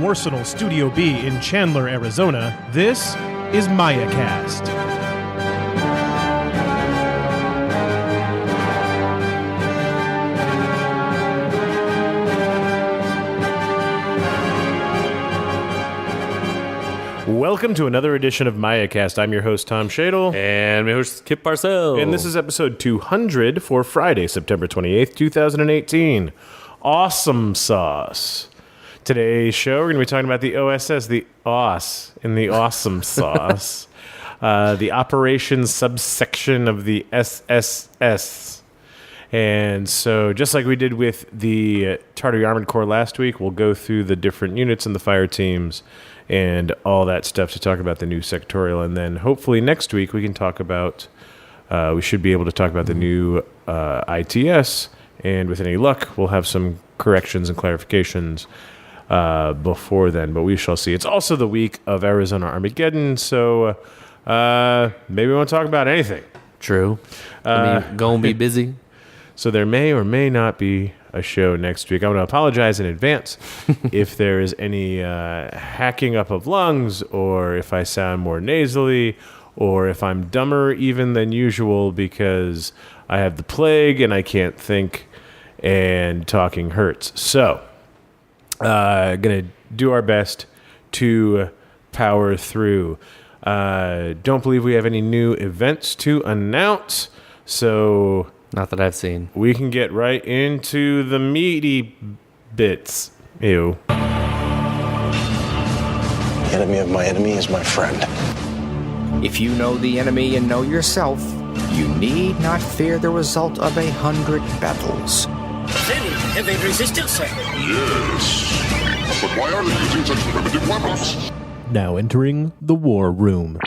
Arsenal Studio B in Chandler, Arizona, this is MayaCast. Welcome to another edition of MayaCast. I'm your host, Tom Shadle. And my host, Kip Parcell. And this is episode 200 for Friday, September 28th, 2018. OSSomesauce. Today's show, we're going to be talking about the OSS, the OS in the OSSomesauce. The OperationS Subsection of the SSS. And so, just like we did with the Tartary Armored Corps last week, we'll go through the different units and the fire teams and all that stuff to talk about the new sectorial. And then hopefully next week we can talk about, we should be able to talk about the new ITS. And with any luck, we'll have some corrections and clarifications before then. But we shall see. It's also the week of Arizona Armageddon, so maybe we won't talk about anything. True. Gonna be busy. So there may or may not be a show next week. I want to apologize in advance if there is any hacking up of lungs, or if I sound more nasally, or if I'm dumber even than usual because I have the plague and I can't think and talking hurts. So, going to do our best to power through. Don't believe we have any new events to announce, so Not that I've seen. we can get right into the meaty bits. Ew. The enemy of my enemy is my friend. If you know the enemy and know yourself, you need not fear the result of 100 battles. Very heavy resistance, sir. Yes. But why are they using such primitive weapons? Now entering the war room.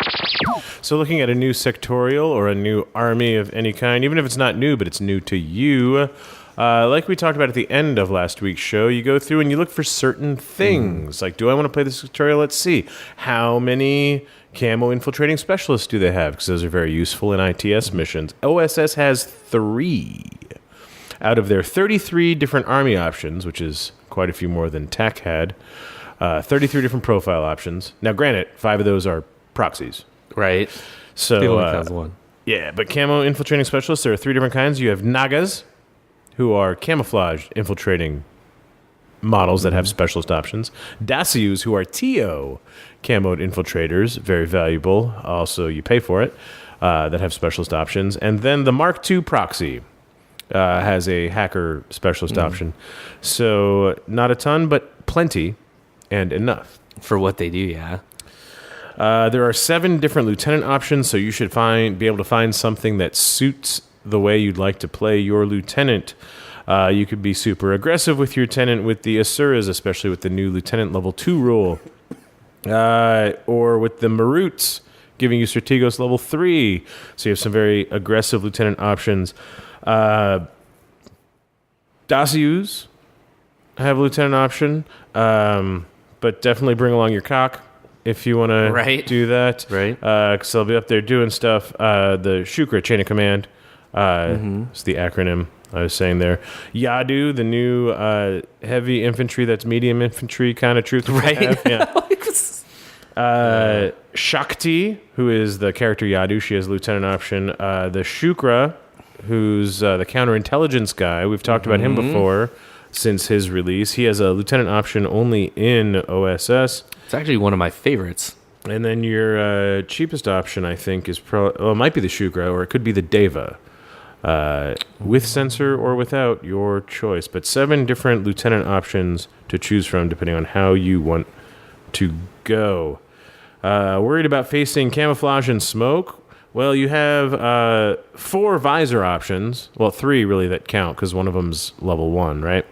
So looking at a new sectorial or a new army of any kind, even if it's not new, but it's new to you, like we talked about at the end of last week's show, you go through and you look for certain things. Like, do I want to play the sectorial? Let's see. How many camo infiltrating specialists do they have? Because those are very useful in ITS missions. OSS has 3 out of their 33 different army options, which is quite a few more than TAC had. 33 different profile options. Now, granted, 5 of those are proxies. Right. So, The only counts one. yeah, but camo infiltrating specialists, there are 3 different kinds. You have Nagas, who are camouflaged infiltrating models that have specialist options. Dacius, who are TO camoed infiltrators, very valuable. Also, you pay for it, that have specialist options. And then the Mark II proxy has a hacker specialist option. So, not a ton, but plenty and enough. For what they do, yeah. There are 7 different lieutenant options, so you should be able to find something that suits the way you'd like to play your lieutenant. You could be super aggressive with your lieutenant with the Asuras, especially with the new lieutenant level 2 rule. Or with the Maruts, giving you Strategos level 3. So you have some very aggressive lieutenant options. Dacius have a lieutenant option, but definitely bring along your cock if you want to do that. Right. Because they'll be up there doing stuff. The Shukra, chain of command, is the acronym I was saying there. Yadu, the new heavy infantry that's medium infantry kind of troop. Right. Yeah. Shakti, who is the character Yadu, she has a lieutenant option. The Shukra, who's the counterintelligence guy. We've talked about him before since his release. He has a lieutenant option only in OSS. It's actually one of my favorites. And then your cheapest option, I think, is it might be the Shukra, or it could be the Deva. With sensor or without, your choice. But 7 different lieutenant options to choose from, depending on how you want to go. Worried about facing camouflage and smoke? Well, you have 4 visor options. Well, 3 really that count, because one of them's level 1, right?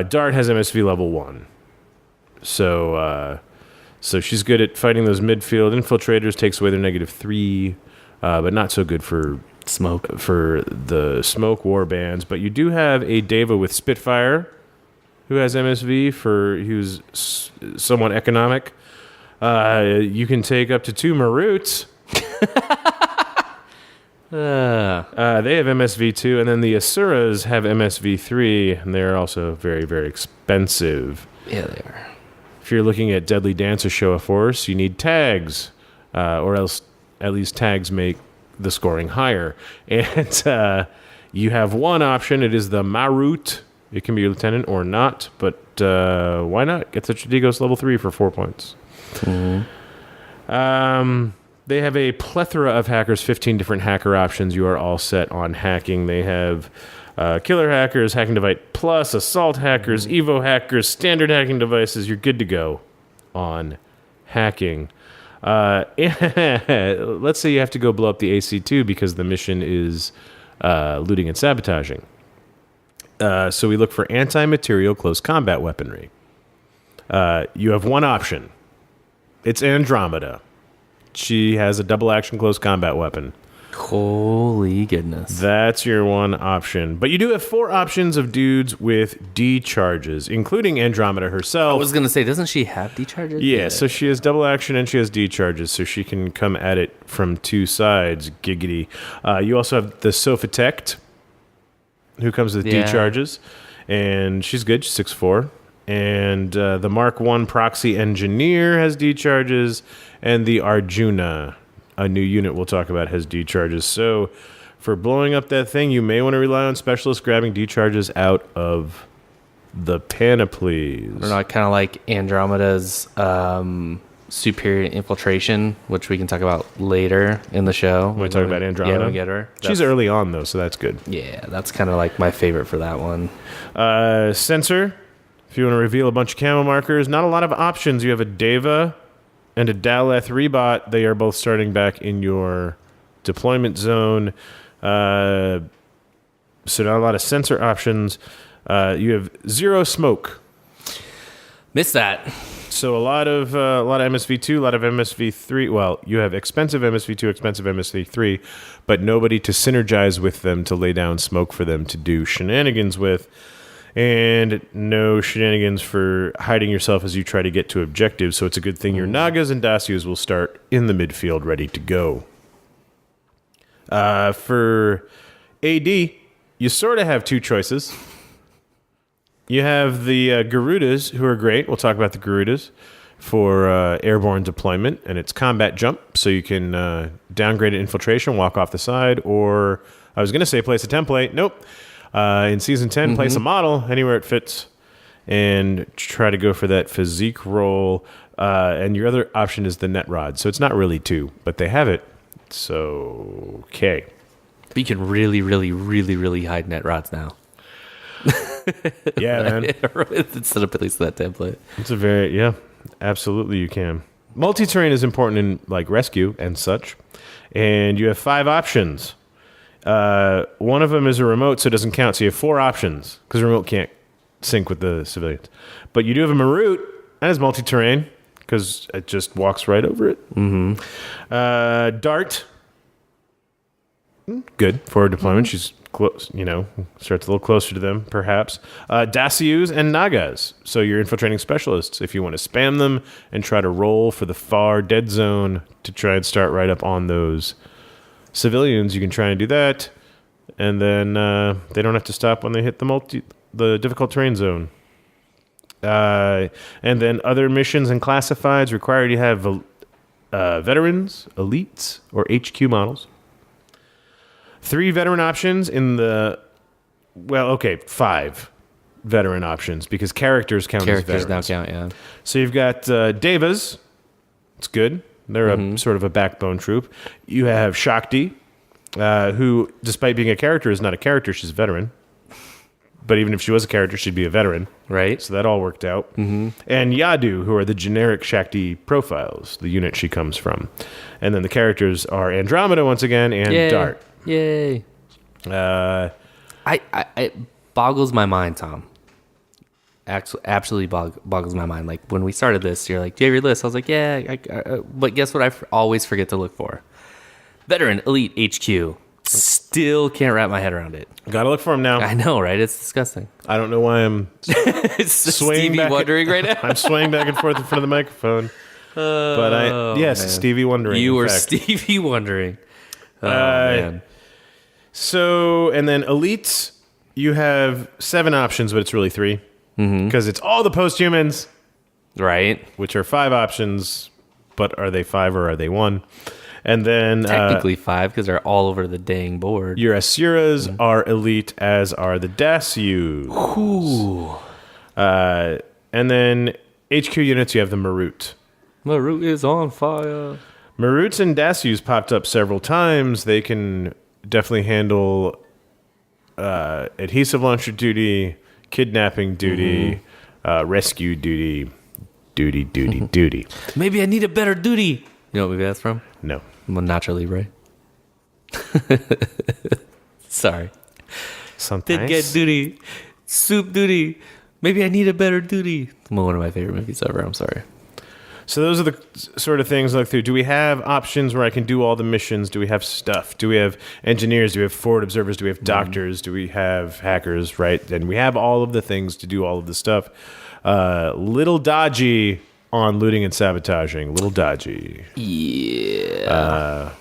Dart has MSV level 1. So she's good at fighting those midfield infiltrators, takes away their -3, but not so good for the smoke war bands. But you do have a Deva with Spitfire, who has MSV, who's somewhat economic. You can take up to 2 Maruts. They have MSV2, and then the Asuras have MSV3, and they're also very, very expensive. Yeah, they are. If you're looking at Deadly Dance or Show of Force, you need tags, or else at least tags make the scoring higher. And you have one option. It is the Marut. It can be your lieutenant or not, but why not? Get the Strategos level 3 for 4 points. They have a plethora of hackers, 15 different hacker options. You are all set on hacking. They have killer hackers, hacking device plus, assault hackers, Evo hackers, standard hacking devices. You're good to go on hacking. Let's say you have to go blow up the AC2 because the mission is looting and sabotaging. So we look for anti-material close combat weaponry. You have one option. It's Andromeda. She has a double action close combat weapon. Holy goodness. That's your one option. But you do have 4 options of dudes with D charges, including Andromeda herself. I was going to say, doesn't she have D charges? Yeah, so she has double action and she has D charges, so she can come at it from 2 sides. Giggity. You also have the Sophatect, who comes with D charges, and she's good. She's 6'4". And the Mark I Proxy Engineer has D charges, and the Arjuna, a new unit we'll talk about, has D charges. So for blowing up that thing, you may want to rely on specialists grabbing D charges out of the panoplies. Or not, kind of like Andromeda's superior infiltration, which we can talk about later in the show. When we talk about Andromeda? Yeah, when we get her. She's early on, though, so that's good. Yeah, that's kind of like my favorite for that one. Sensor, if you want to reveal a bunch of camo markers, not a lot of options. You have a Deva and a Daleth Rebot. They are both starting back in your deployment zone. So not a lot of sensor options. You have 0 smoke. Missed that. So a lot of MSV2, a lot of MSV3. Well, you have expensive MSV2, expensive MSV3, but nobody to synergize with them to lay down smoke for them to do shenanigans with. And no shenanigans for hiding yourself as you try to get to objectives. So it's a good thing your Nagas and Dacios will start in the midfield ready to go. For AD, you sort of have 2 choices. You have the Garudas, who are great. We'll talk about the Garudas for airborne deployment. And it's combat jump, so you can downgrade an infiltration, walk off the side, or I was going to say place a template. Nope. In Season 10, place a model anywhere it fits and try to go for that physique roll. And your other option is the net rod. So it's not really 2, but they have it. So, okay. But you can really, really, really, really hide net rods now. Yeah, man. Instead of placing that template. It's absolutely you can. Multi-terrain is important in like rescue and such. And you have 5 options. One of them is a remote, so it doesn't count. So you have 4 options because remote can't sync with the civilians. But you do have a Marut, and it's multi-terrain because it just walks right over it. Dart, good for deployment. She's close, starts a little closer to them, perhaps. Dacius and Nagas, so you're infiltrating specialists. If you want to spam them and try to roll for the far dead zone to try and start right up on those civilians, you can try and do that, and then they don't have to stop when they hit the difficult terrain zone. And then other missions and classifieds require you to have veterans, elites, or HQ models. 3 veteran options in the 5 veteran options because characters count as veterans. Characters now count, yeah. So you've got Devas. It's good. They're a sort of a backbone troop. You have Shakti, who, despite being a character, is not a character. She's a veteran. But even if she was a character, she'd be a veteran. Right. So that all worked out. And Yadu, who are the generic Shakti profiles, the unit she comes from. And then the characters are Andromeda once again and Dart. Yay. It boggles my mind, Tom. Absolutely boggles my mind. Like when we started this, you're like, do you have your list? I was like, yeah. But guess what? I always forget to look for veteran elite HQ. Still can't wrap my head around it. Gotta look for him now. I know, right? It's disgusting. I don't know why I'm It's swaying Stevie wondering right now. I'm swaying back and forth in front of the microphone. Man. Stevie wondering. You were Stevie wondering. Oh, man. So, and then elites, you have 7 options, but it's really 3. Because it's all the posthumans. Right. which are 5 options, but are they 5 or are they 1? And then Technically 5 because they're all over the dang board. your Asuras are elite, as are the Dasyus. And then HQ units, you have the Marut. Marut is on fire. Maruts and Dasyus popped up several times. They can definitely handle adhesive launcher duty, kidnapping duty, rescue duty. Maybe I need a better duty. You know what movie that's from? No. Nacho Libre. Sorry. Sometimes. Did get duty. Soup duty. Maybe I need a better duty. One of my favorite movies ever. I'm sorry. So those are the sort of things I look through. Do we have options where I can do all the missions? Do we have stuff? Do we have engineers? Do we have forward observers? Do we have doctors? Do we have hackers? Right? And we have all of the things to do all of the stuff. Little dodgy on looting and sabotaging. Little dodgy. Yeah.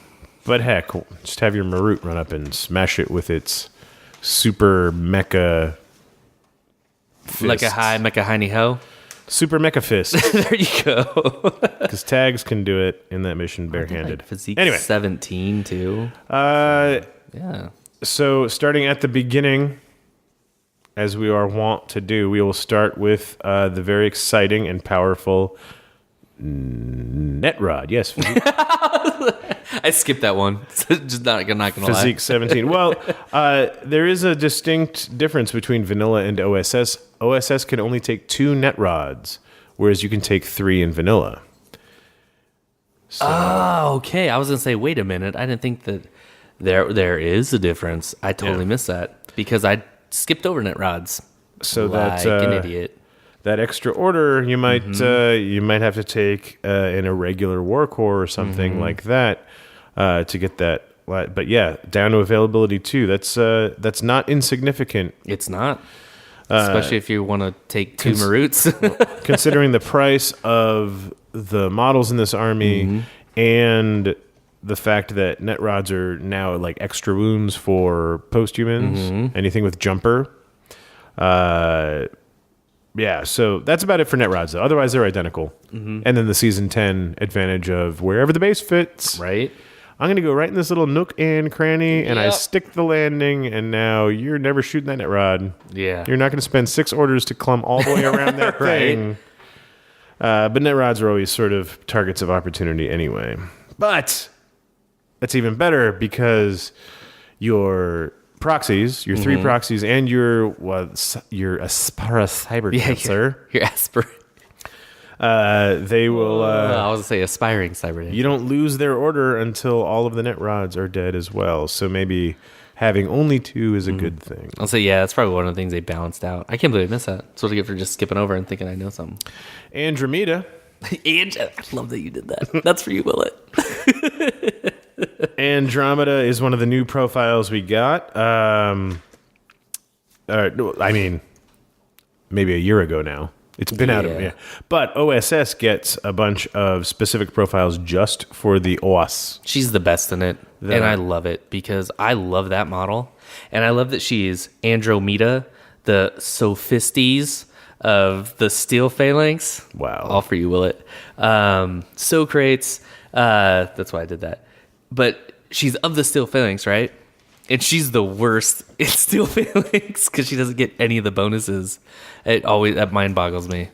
But heck, just have your Marut run up and smash it with its super mecha fists. Like a high mecha hiney ho. Super mecha fist. There you go. Because tags can do it in that mission barehanded. Physique Anyway. 17 too. Yeah. So starting at the beginning, as we are wont to do, we will start with the very exciting and powerful Netrod. Yes, I skipped that one. Just not gonna lie. Physique 17. Well, there is a distinct difference between vanilla and OSS. OSS can only take 2 Netrods, whereas you can take 3 in vanilla. So, Oh, okay. I was gonna say, wait a minute. I didn't think that there is a difference. I totally missed that because I skipped over net rods. so Like that an idiot. that extra order you might have to take in a regular war core or something like that to get that. But yeah, down to availability 2. That's not insignificant. It's not. Especially if you want to take 2 Maruts. Considering the price of the models in this army and the fact that net rods are now like extra wounds for posthumans, anything with jumper. Yeah, so that's about it for net rods, though. Otherwise, they're identical. And then the Season 10 advantage of wherever the base fits. Right? I'm going to go right in this little nook and cranny, and I Yep. stick the landing, and now you're never shooting that net rod. Yeah. You're not going to spend 6 orders to clumb all the way around that Right. thing. But net rods are always sort of targets of opportunity anyway. But that's even better because your proxies, your 3 proxies, and your Aspara Cyber Cancer, Your aspirant. they will... I was going to say aspiring cyber. you don't lose their order until all of the net rods are dead as well. So maybe having only 2 is a good thing. I'll say, yeah, that's probably one of the things they balanced out. I can't believe I missed that. That's what I get for just skipping over and thinking I know something. Andromeda. And I love that you did that. That's for you, Willet. Andromeda is one of the new profiles we got. I mean, maybe a year ago now. It's been out of But OSS gets a bunch of specific profiles just for the OS. She's the best in it. And I love it because I love that model. And I love that she's Andromeda, the sophistes of the steel phalanx. Wow. All for you, Willet. Socrates. That's why I did that. But she's of the steel phalanx, right? And she's the worst in steel phalanx because she doesn't get any of the bonuses. That mind boggles me.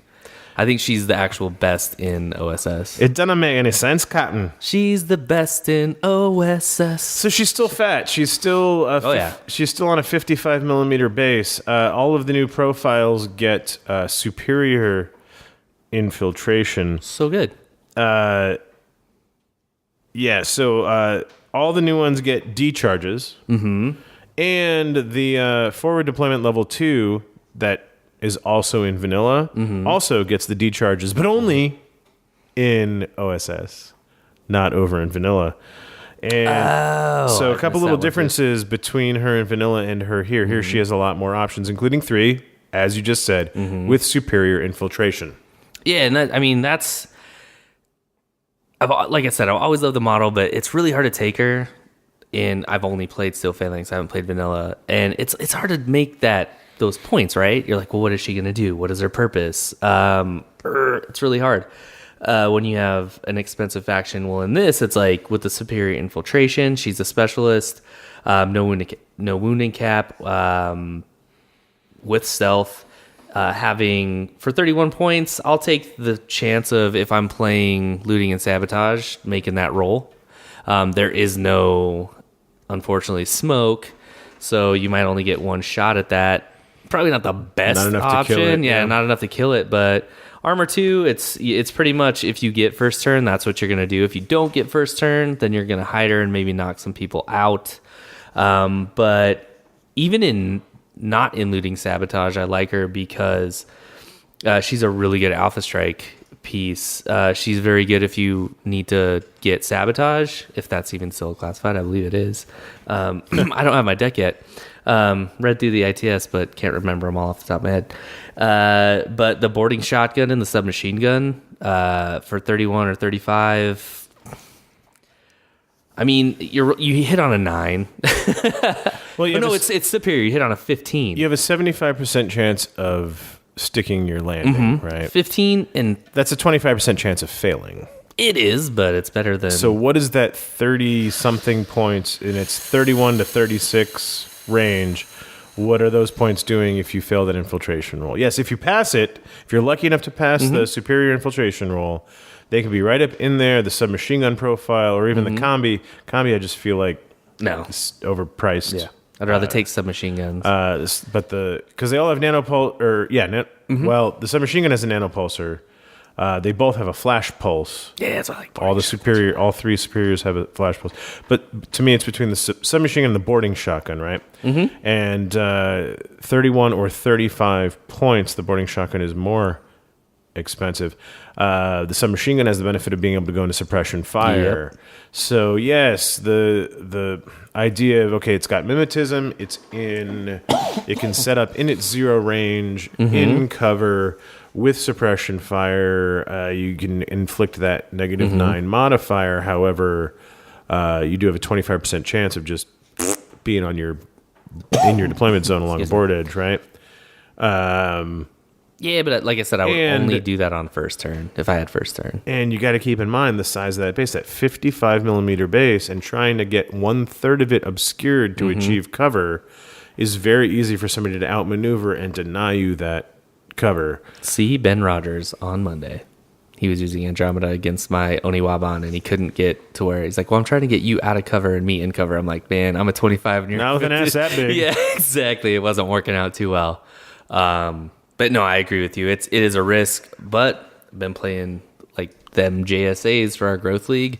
I think she's the actual best in OSS. It doesn't make any sense, Captain. She's the best in OSS. So she's still fat. She's still she's still on a 55 millimeter base. All of the new profiles get superior infiltration. So good. Yeah, so all the new ones get D charges. And the forward deployment level 2 that is also in vanilla also gets the D charges, but only in OSS, not over in vanilla. And so a couple little differences between her in vanilla and her here. Here she has a lot more options, including 3, as you just said, with superior infiltration. Yeah, and that's... like I said, I always love the model, but it's really hard to take her. And I've only played Steel Phalanx. I haven't played Vanilla, and it's hard to make the those points, right? You're like, well, what is she going to do? What is her purpose? It's really hard when you have an expensive faction. Well, in this, it's like with the superior infiltration, she's a specialist, no wounding cap, with stealth. Having for 31 points, I'll take the chance of, if I'm playing looting and sabotage, making that roll. There is no, unfortunately, smoke, so you might only get one shot at that. Probably not the best option. Not enough to kill it. But armor 2, it's pretty much, if you get first turn, that's what you're gonna do. If you don't get first turn, then you're gonna hide her and maybe knock some people out. But even not in looting sabotage, I like her because she's a really good alpha strike piece. She's very good if you need to get sabotage, if that's even still classified. I believe it is. I don't have my deck yet. Read through the ITS, but can't remember them all off the top of my head. But the boarding shotgun and the submachine gun for 31 or 35. I mean, you hit on a 9. Well, it's superior. You hit on a 15. You have a 75% chance of sticking your landing, right? 15, and that's a 25% chance of failing. It is, but it's better than... So what is that 30-something points in its 31 to 36 range? What are those points doing if you fail that infiltration roll? Yes, if you pass it, if you're lucky enough to pass the superior infiltration roll, they can be right up in there, the submachine gun profile, or even the combi. Combi, I just feel like it's overpriced. Yeah, I'd rather take submachine guns. Because they all have nanopulse, well, the submachine gun has a nanopulsar. They both have a flash pulse. Yeah, that's what I like. All three superiors have a flash pulse. But to me, it's between the submachine gun and the boarding shotgun, right? And 31 or 35 points, the boarding shotgun is more expensive. The submachine gun has the benefit of being able to go into suppression fire. Yep. So yes, the idea of, okay, it's got mimetism, it can set up in its 0 range, in cover, with suppression fire. You can inflict that -9 modifier. However, you do have a 25% chance of just being in your deployment zone along the board edge, right? Yeah, but like I said, I would only do that on first turn, if I had first turn. And you got to keep in mind the size of that base, that 55 millimeter base, and trying to get 1/3 of it obscured to achieve cover is very easy for somebody to outmaneuver and deny you that cover. See Ben Rogers on Monday. He was using Andromeda against my Oniwaban, and he couldn't get to where he's like, well, I'm trying to get you out of cover and me in cover. I'm like, man, I'm a 25 and you're not with an ass that big. Yeah, exactly. It wasn't working out too well. But no, I agree with you. It is a risk, but I've been playing like them JSAs for our growth league,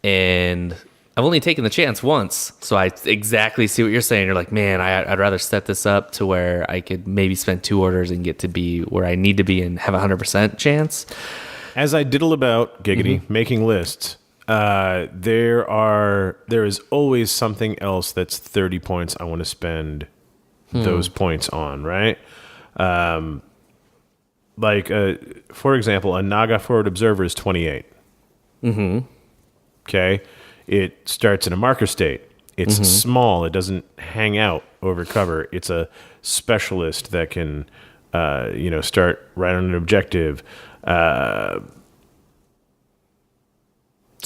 and I've only taken the chance once. So I exactly see what you're saying. You're like, man, I'd rather set this up to where I could maybe spend 2 orders and get to be where I need to be and have a 100% chance. As I diddle about, giggity, making lists, there is always something else that's 30 points I want to spend those points on, right? For example, a Naga forward observer is 28. Okay, it starts in a marker state. It's small. It doesn't hang out over cover. It's a specialist that can, start right on an objective. So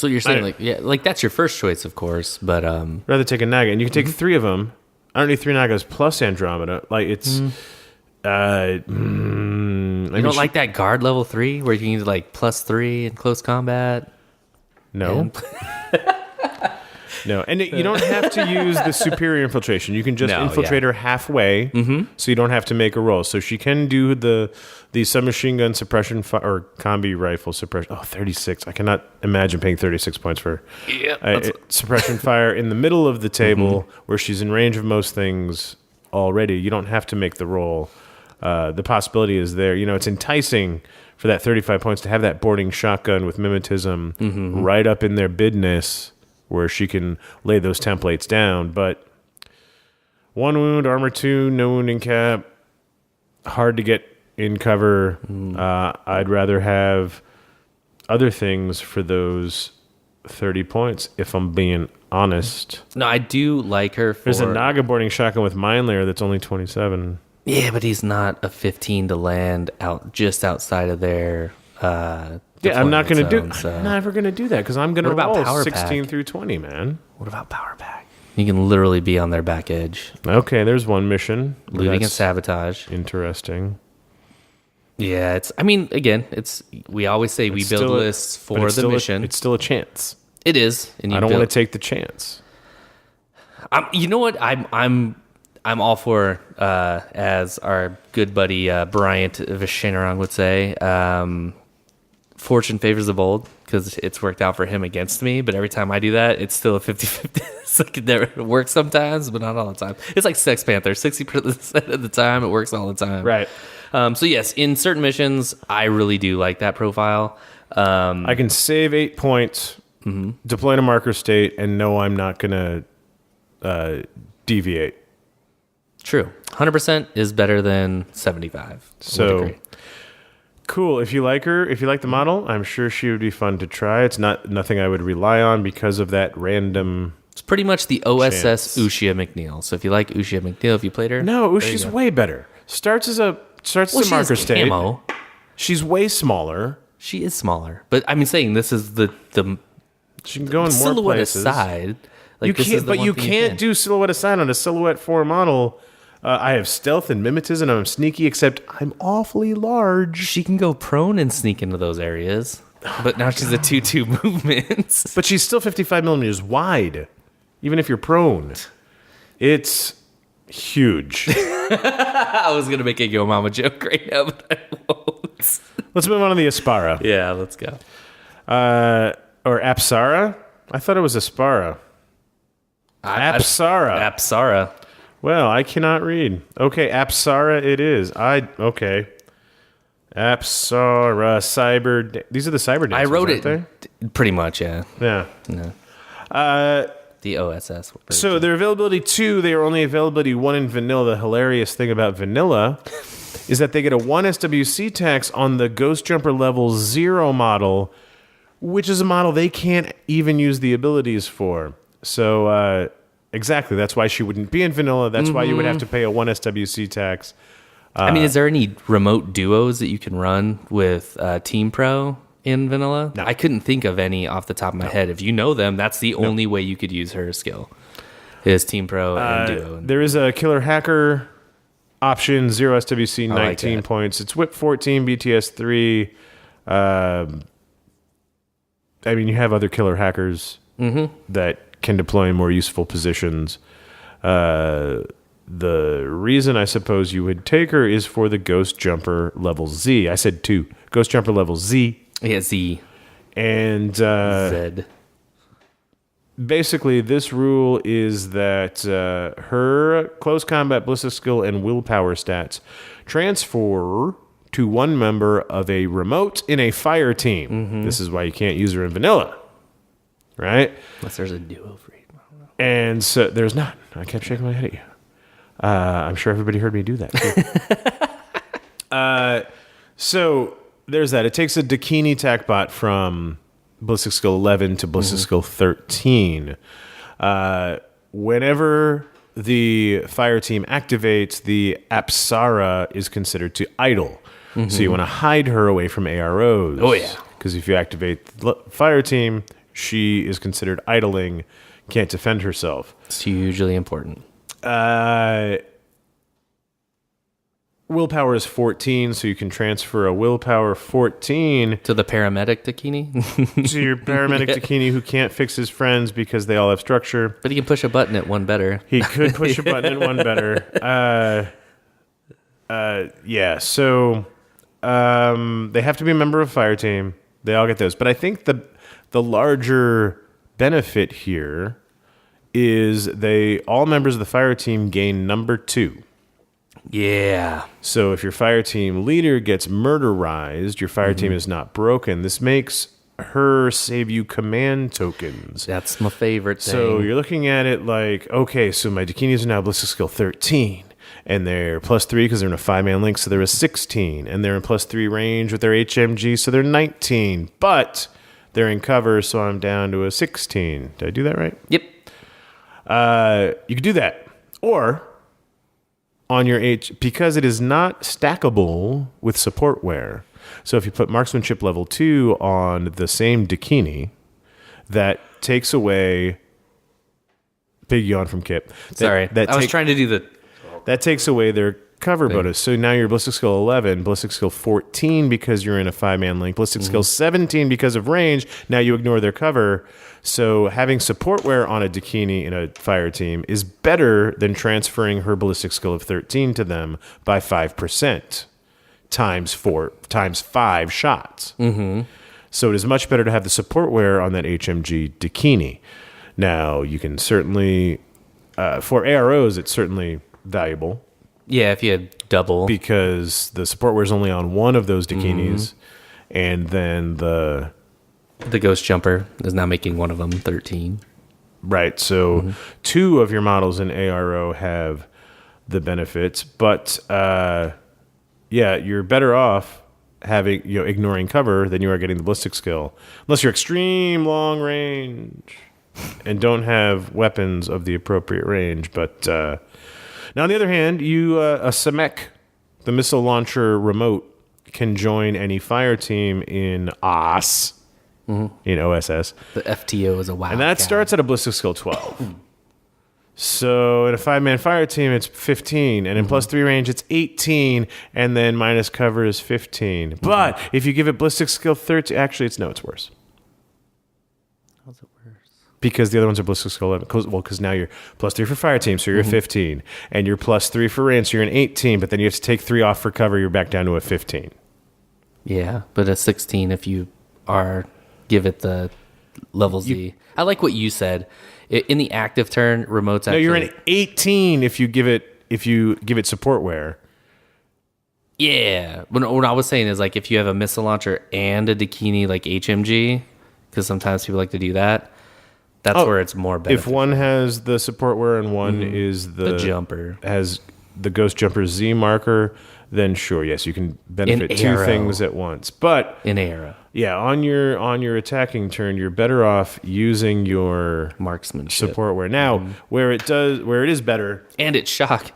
you're saying like that's your first choice, of course, but rather take a Naga, and you can take 3 of them. I don't need 3 Nagas plus Andromeda. Like it's. You don't like that guard level 3 where you can use like +3 in close combat? No. No, and you don't have to use the superior infiltration. You can just infiltrate her halfway, so you don't have to make a roll. So she can do the submachine gun suppression or combi rifle suppression. Oh, 36. I cannot imagine paying 36 points for suppression fire in the middle of the table where she's in range of most things already. You don't have to make the roll. The possibility is there. It's enticing for that 35 points to have that boarding shotgun with mimetism right up in their bidness where she can lay those templates down. But 1 wound, armor 2, no wounding cap, hard to get in cover. I'd rather have other things for those 30 points, if I'm being honest. No, I do like her for... There's a Naga boarding shotgun with Mine Layer that's only 27. Yeah, but he's not a 15 to land out just outside of their. Yeah, I'm not going to do. So. I'm never going to do that because I'm going to What about roll Power 16 Pack? through 20, man. What about Power Pack? You can literally be on their back edge. Okay, there's one mission. Looting and That's sabotage. interesting. Yeah, it's. I mean, again, it's. We always say we build lists but for it's the still mission. It's still a chance. It is, and you I don't want to take the chance. You know what? I'm all for, as our good buddy Bryant Vishenarang would say, fortune favors the bold, because it's worked out for him against me. But every time I do that, it's still a 50-50. It's like it never works sometimes, but not all the time. It's like Sex Panther. 60% of the time, it works all the time. Right. So yes, in certain missions, I really do like that profile. I can save 8 points, deploy to marker state, and know I'm not going to deviate. True. 100% is better than 75. So cool. If you like her, if you like the model, I'm sure she would be fun to try. It's nothing I would rely on because of that random. It's pretty much the OSS chance. Ushia McNeil. So if you like Ushia McNeil, if you played her, No, Ushi's way better. Starts as a marker state. camo. She's way smaller. She is smaller, but I'm saying this is the She can go in more silhouette places. aside. Like, You this is can't, the but one you thing can't do silhouette aside on a silhouette 4 model. I have stealth and mimetism, and I'm sneaky, except I'm awfully large. She can go prone and sneak into those areas, but now she's a 2-2 movement. But she's still 55 millimeters wide, even if you're prone. It's huge. I was gonna make a Yo Mama joke right now, but I won't. Let's move on to the Aspara. Yeah, let's go. Or Apsara? I thought it was Aspara. Apsara. Apsara. Well, I cannot read. Okay, Apsara it is. Okay. Apsara, cyber. These are the cyber dancers, I wrote aren't it pretty much. Yeah. they? Yeah. The OSS. So their availability 2, they are only availability 1 in vanilla. The hilarious thing about vanilla is that they get a 1 SWC tax on the Ghost Jumper level 0 model, which is a model they can't even use the abilities for. So exactly, that's why she wouldn't be in vanilla. That's why you would have to pay a 1 SWC tax. I mean, is there any remote duos that you can run with Team Pro in vanilla? No. I couldn't think of any off the top of my head. If you know them, that's the only way you could use her skill. Is Team Pro and duo. There is a killer hacker option, 0 SWC, 19 that. points. It's whip 14, BTS 3. I mean, you have other killer hackers that can deploy in more useful positions. The reason I suppose you would take her is for the Ghost Jumper level Z. I said 2. Ghost Jumper level Z. Yeah, Z. And Z. basically, this rule is that her close combat ballistic skill and willpower stats transfer to one member of a remote in a fire team. This is why you can't use her in vanilla, right? Unless there's a duo for you. And so there's not. I kept shaking my head at you. I'm sure everybody heard me do that too. So there's that. It takes a Dakini TAC bot from ballistic skill 11 to ballistic skill 13. Whenever the fire team activates, the Apsara is considered to idle. So you want to hide her away from AROs. Oh, yeah. Because if you activate the fire team, she is considered idling, can't defend herself. It's hugely important. Willpower is 14, so you can transfer a willpower 14 To the paramedic Dakini. to your paramedic Dakini who can't fix his friends because they all have structure. But he can push a button at one better. He could push a button and one better. Yeah, so they have to be a member of a fire team. They all get those. But I think the larger benefit here is all members of the fire team gain number 2. Yeah. So if your fire team leader gets murderized, your fire team is not broken. This makes her save you command tokens. That's my favorite thing. So you're looking at it like, okay, so my Dakinis are now ballistic skill 13, and they're plus 3 because they're in a 5-man link, so they're a 16, and they're in plus 3 range with their HMG, so they're 19, but they're in cover, so I'm down to a 16. Did I do that right? Yep. You could do that. Or on your because it is not stackable with supportware. So if you put marksmanship level 2 on the same Dakini, that takes away. Big yawn from Kip. Sorry, I was trying to do the. That takes away their cover bonus. So now you're ballistic skill 11, ballistic skill 14 because you're in a 5-man link, ballistic skill 17 because of range. Now you ignore their cover. So having supportware on a Dakini in a fire team is better than transferring her ballistic skill of 13 to them by 5% times 5 shots. So it is much better to have the supportware on that HMG Dakini. Now, you can certainly, for AROs, it's certainly valuable. Yeah, if you had double. Because the supportware is only on one of those Dakinis, and then the Ghost Jumper is now making one of them 13. Right, so 2 of your models in ARO have the benefits, but you're better off having ignoring cover than you are getting the ballistic skill, unless you're extreme long range and don't have weapons of the appropriate range. But now, on the other hand, a SEMEC, the missile launcher remote, can join any fire team in OSS, in OSS. The FTO is a wow. And that starts at a ballistic skill 12. So in a 5-man fire team, it's 15. And in plus 3 range, it's 18. And then minus cover is 15. But if you give it ballistic skill 13, actually, it's worse. How's it worse? Because the other ones are ballistic skill 11. Because now you're plus 3 for fire team, so you're a 15. And you're plus 3 for range, so you're an 18. But then you have to take 3 off for cover, you're back down to a 15. Yeah, but a 16 if you give it the level Z. I like what you said. In the active turn, remotes actually... No, you're an 18 if you give it supportware. Yeah. What I was saying is, like, if you have a missile launcher and a Dakini, like HMG, because sometimes people like to do that, that's where it's more beneficial. If one has the supportware and one is the jumper, has the Ghost Jumper Z marker, then sure, yes, you can benefit 2 things at once. But in Arrow, yeah, on your attacking turn, you're better off using your marksmanship supportware. Now, where it is better, and it's shock.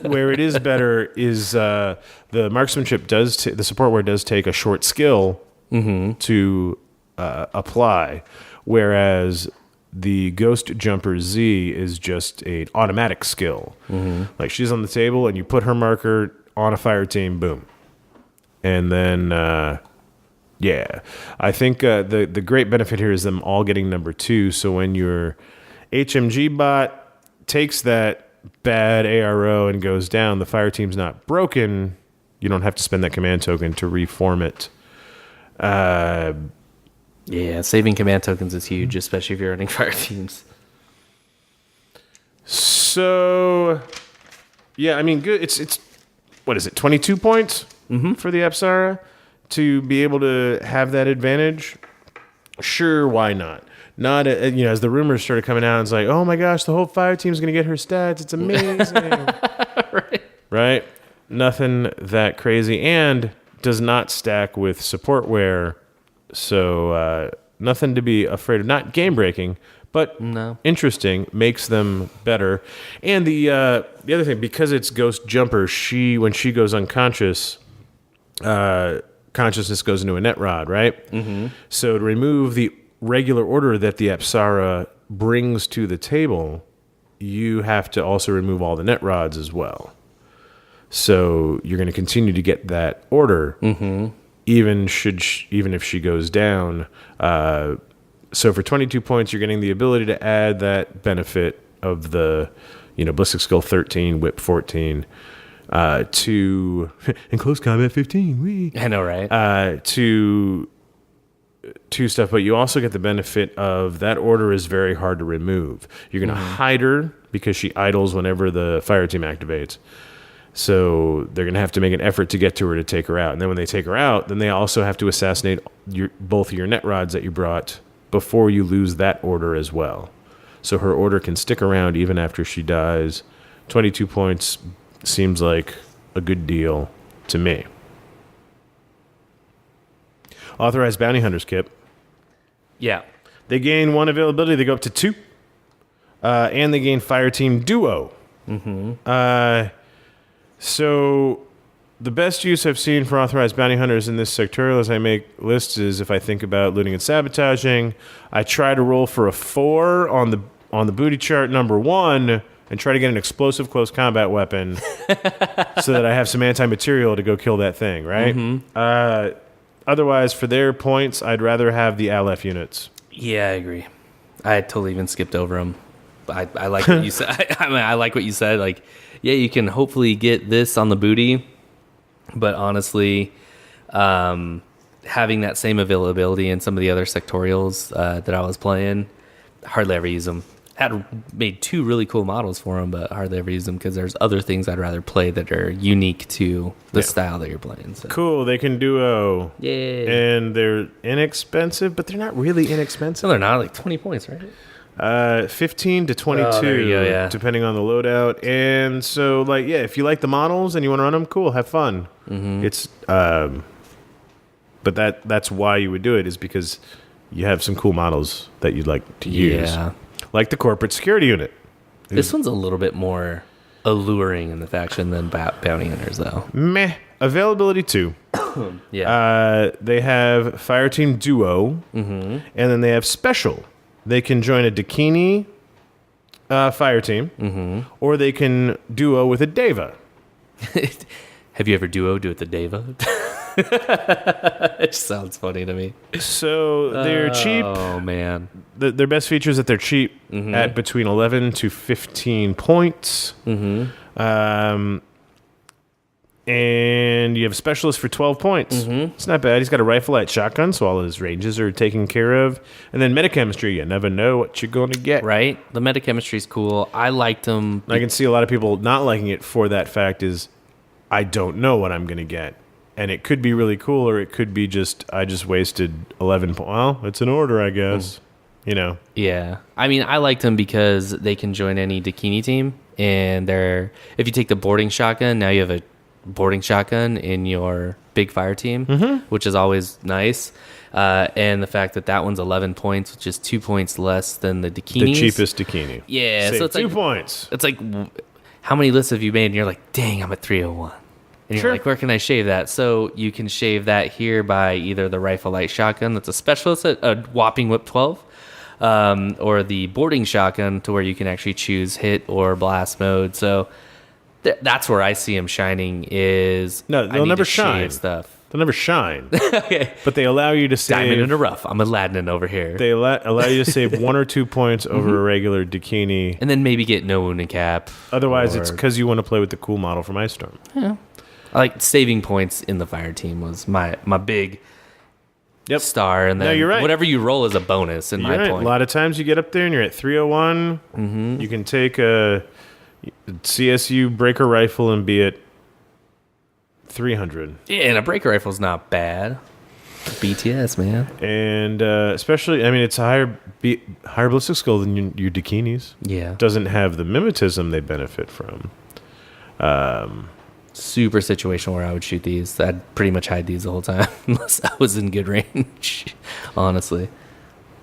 where it is better is the marksmanship the supportware does take a short skill to apply, whereas the Ghost Jumper Z is just an automatic skill. Like, she's on the table and you put her marker on a fire team, boom. And then, I think the great benefit here is them all getting number 2. So when your HMG bot takes that bad ARO and goes down, the fire team's not broken. You don't have to spend that command token to reform it. Yeah, saving command tokens is huge, especially if you're running fire teams. So, yeah, I mean, good. It's what is it, 22 points for the Apsara to be able to have that advantage? Sure, why not? Not as the rumors started coming out, it's like, oh my gosh, the whole fire team's going to get her stats. It's amazing. Right? Nothing that crazy, and does not stack with supportware. So nothing to be afraid of. Not game breaking, but interesting. Makes them better. And the other thing, because it's Ghost Jumper, when she goes unconscious, consciousness goes into a net rod, right? So to remove the regular order that the Apsara brings to the table, you have to also remove all the net rods as well. So you're going to continue to get that order. Even if she goes down. So for 22 points, you're getting the ability to add that benefit of the, ballistic skill 13, whip 14, to in close combat 15. I know, right? To stuff, but you also get the benefit of that order is very hard to remove. You're going to hide her because she idles whenever the fire team activates. So they're going to have to make an effort to get to her to take her out. And then when they take her out, then they also have to assassinate both of your net rods that you brought before you lose that order as well. So her order can stick around even after she dies. 22 points seems like a good deal to me. Authorized bounty hunters, Kip. Yeah. They gain 1 availability. They go up to 2. And they gain fire team duo. So the best use I've seen for authorized bounty hunters in this sectorial as I make lists is if I think about looting and sabotaging, I try to roll for a 4 on the booty chart number 1 and try to get an explosive close combat weapon so that I have some anti-material to go kill that thing, right? Otherwise, for their points, I'd rather have the Aleph units. Yeah, I agree. I had totally even skipped over them. I like what you said. I like what you said. Like, yeah, you can hopefully get this on the booty, but honestly, having that same availability in some of the other sectorials that I was playing, hardly ever use them. Had made 2 really cool models for them, but hardly ever use them because there's other things I'd rather play that are unique to the style that you're playing. So. Cool, they can duo. Yeah. And they're inexpensive, but they're not really inexpensive. No, they're not. Like 20 points, right? 15 to 22, there you go, yeah. depending on the loadout. And so, like, yeah, if you like the models and you want to run them, cool, have fun. It's, but that's why you would do it, is because you have some cool models that you'd like to use. Yeah. Like the corporate security unit. This one's a little bit more alluring in the faction than bounty hunters, though. Meh. Availability 2. Yeah. They have Fireteam Duo, and then they have Special. They can join a Dakini fire team, or they can duo with a Deva. Have you ever duoed with the Deva? It sounds funny to me. So they're cheap. Oh, man. Their best feature is that they're cheap at between 11 to 15 points. And you have a specialist for 12 points. It's not bad. He's got a rifle at shotgun, so all his ranges are taken care of. And then metachemistry, you never know what you're going to get. Right? The metachemistry's cool. I liked them. I can see a lot of people not liking it for that fact is I don't know what I'm going to get. And it could be really cool, or it could be just, I just wasted 11 points. Well, it's an order, I guess. You know. Yeah. I mean, I liked them because they can join any Dakini team. And if you take the boarding shotgun, now you have a boarding shotgun in your big fire team, which is always nice. And the fact that one's 11 points, which is 2 points less than the Dakinis. The cheapest Dakini. Yeah. Save So it's 2 like, points. It's like, how many lists have you made? And you're like, dang, I'm at 301. And you're like, where can I shave that? So you can shave that here by either the rifle light shotgun that's a specialist at a whopping whip 12, or the boarding shotgun to where you can actually choose hit or blast mode. So that's where I see them shining is No, they'll never shine. Stuff. They'll never shine. Okay. But they allow you to save... Diamond in the rough. I'm Aladdin over here. They allow you to save 1 or 2 points over a regular Dakini. And then maybe get no wound and cap. Otherwise, it's because you want to play with the cool model from Ice Storm. Yeah. I like saving points in the fire team was my big star. And then you're right. whatever you roll is a bonus in my point. A lot of times you get up there and you're at 301. You can take a CSU breaker rifle and be at 300. Yeah, and a breaker rifle's not bad. BTS, man. And especially, I mean, it's a higher ballistic skill than your Dakinis. Yeah. Doesn't have the mimetism they benefit from. Super situation where I would shoot these. I'd pretty much hide these the whole time unless I was in good range, honestly.